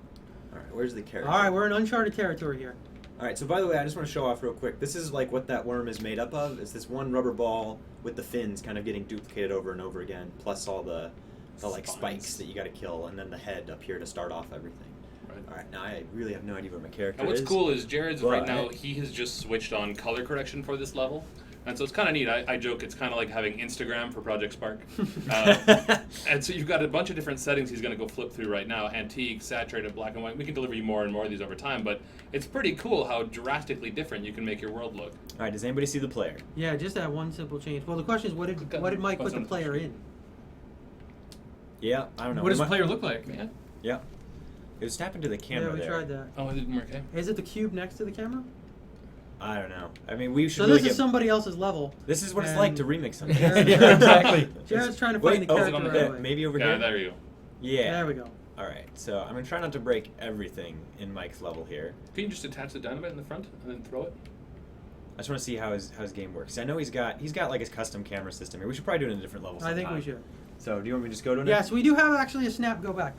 All right, where's the character? All right, we're in uncharted territory here. All right, so by the way, I just want to show off real quick. This is like what that worm is made up of. It's this one rubber ball with the fins kind of getting duplicated over and over again, plus all the like Spines. spikes that you got to kill, and then the head up here to start off everything. Right. All right, now I really have no idea where my character And what's is. cool is Jared's right But- now, he has just switched on color correction for this level. And so it's kind of neat. I joke it's kind of like having Instagram for Project Spark. And so you've got a bunch of different settings he's going to go flip through right now. Antique, saturated, black and white. We can deliver you more and more of these over time, but it's pretty cool how drastically different you can make your world look. All right, does anybody see the player? Yeah, just that one simple change. Well, the question is, what did Mike put the player in? Yeah, I don't know. What does the player look like, man? Yeah. It was snapping to the camera Yeah, we there. tried that. Oh, it didn't work, eh? Is it the cube next to the camera? I don't know. I mean, we should So really this is somebody else's level. This is what it's and- like to remix something. Yeah, exactly. Jared's trying to Wait, find the oh, character on the right head, away. maybe over Yeah, here? there you go. Yeah. There we go. All right, so I'm going to try not to break everything in Mike's level here. Can you just attach the dynamite in the front and then throw it? I just want to see how his game works. I know he's got like his custom camera system here. We should probably do it in a different level I think we sometime. should. So do you want me to just go to it? Yes, we do have actually a snap. Go back.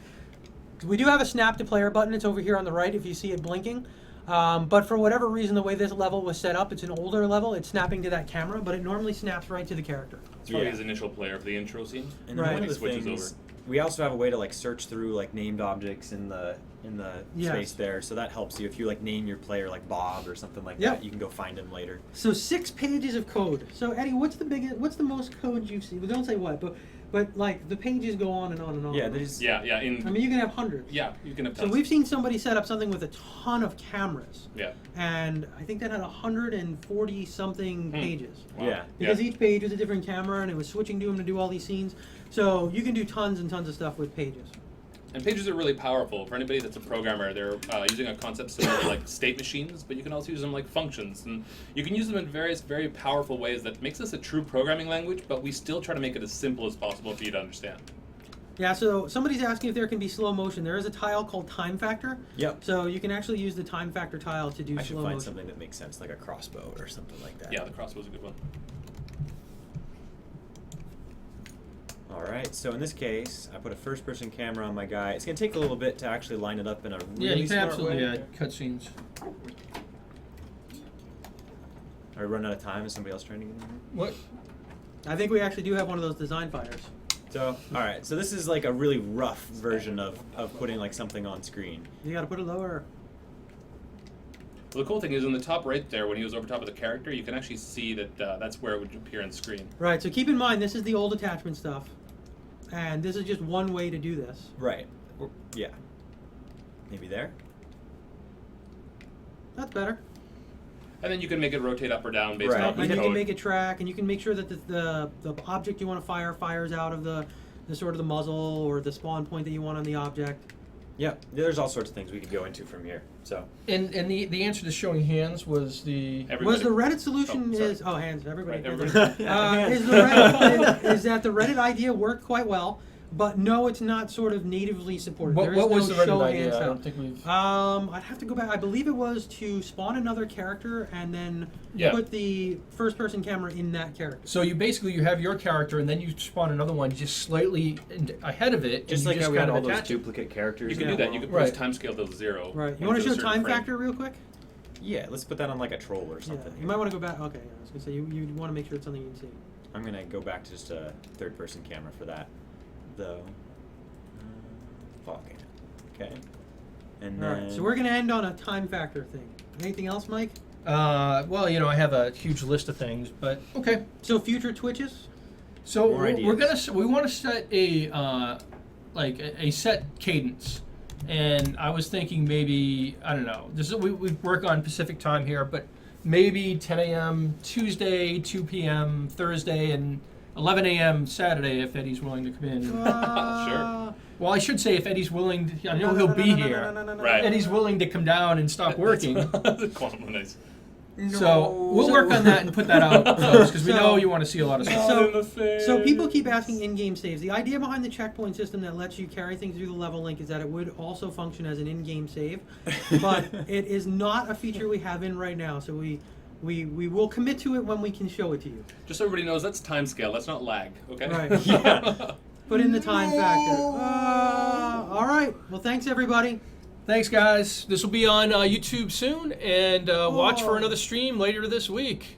We do have a snap to player button. It's over here on the right if you see it blinking. But for whatever reason, the way this level was set up, it's an older level. It's snapping to that camera, but it normally snaps right to the character. It's probably Yeah. his initial player for the intro scene. And then Right. one of He the switches things, over. we also have a way to like search through like named objects in the Yes. space there, so that helps you if you like name your player like Bob or something like Yep. that. You can go find him later. So 6 pages of code. So Eddie, what's the most code you've seen? Well, don't say what, but like the pages go on and on and on. Yeah, and on. there's Yeah. I mean, you can have hundreds. Yeah, you can have So tons. we've seen somebody set up something with a ton of cameras, Yeah. and I think that had 140 something pages. Wow. Yeah. Because each page was a different camera, and it was switching to them to do all these scenes. So you can do tons and tons of stuff with pages. And pages are really powerful. For anybody that's a programmer, they're using a concept similar to like state machines, but you can also use them like functions. And you can use them in various very powerful ways that makes this a true programming language, but we still try to make it as simple as possible for you to understand. Yeah, so somebody's asking if there can be slow motion. There is a tile called time factor. Yep. So you can actually use the time factor tile to do I should slow find motion. something that makes sense, like a crossbow or something like that. Yeah, the crossbow's a good one. All right, so in this case, I put a first-person camera on my guy. It's going to take a little bit to actually line it up in a really Yeah, you can smart absolutely way. cutscenes. Are we running out of time? Is somebody else trying to get in here? What? I think we actually do have one of those design fires. So, all right, so this is like a really rough version of putting like something on screen. You got to put it lower. Well, the cool thing is in the top right there, when he was over top of the character, you can actually see that that's where it would appear on screen. Right, so keep in mind, this is the old attachment stuff. And this is just one way to do this. Right. Yeah. Maybe there? That's better. And then you can make it rotate up or down based Right. on And the you code. can make it track, and you can make sure that the object you want to fires out of the sort of the muzzle or the spawn point that you want on the object. Yeah. There's all sorts of things we could go into from here. So, And the answer to showing hands was the Everybody. Was the Reddit solution Oh, sorry. is hands everybody. Right, everybody. Is that the Reddid idea worked quite well, but no, it's not sort of natively supported. what, There is what was no the show Reddit hands idea? I stuff. don't think we've. I'd have to go back. I believe it was to spawn another character and then Yeah. put the first-person camera in that character. So you have your character, and then you spawn another one just slightly ahead of it. just and like you how we had kind all of those attach it. duplicate characters. You can in do the that. You world. can put Right. his time scale to 0. Right. You when want it's to a show certain time frame. factor real quick? Yeah, let's put that on like a troll or Yeah. something. You might want to go back. Okay, yeah, I was gonna say you want to make sure it's something you can see. I'm going to go back to just a third-person camera for that, though. Okay. Okay. And All then... right. So we're gonna end on a time factor thing. Anything else, Mike? Well, I have a huge list of things, but okay. So future Twitches? So More we want to set a a set cadence, and I was thinking maybe I don't know. We work on Pacific time here, but maybe 10 a.m. Tuesday, 2 p.m. Thursday, and 11 a.m. Saturday if Eddie's willing to come in. Sure. Well, I should say if Eddie's willing. I know he'll be here. Right. Eddie's willing to come down and stop working. Quantum nice. So we'll work on that and put that out, folks, because we know you want to see a lot of stuff. So people keep asking in-game saves. The idea behind the checkpoint system that lets you carry things through the level link is that it would also function as an in-game save, but it is not a feature we have in right now. So we will commit to it when we can show it to you. Just so everybody knows, that's time scale. That's not lag. Okay. Right. Yeah. Put in the time factor. All right. Well, thanks everybody. Thanks, guys. This will be on YouTube soon, and watch for another stream later this week.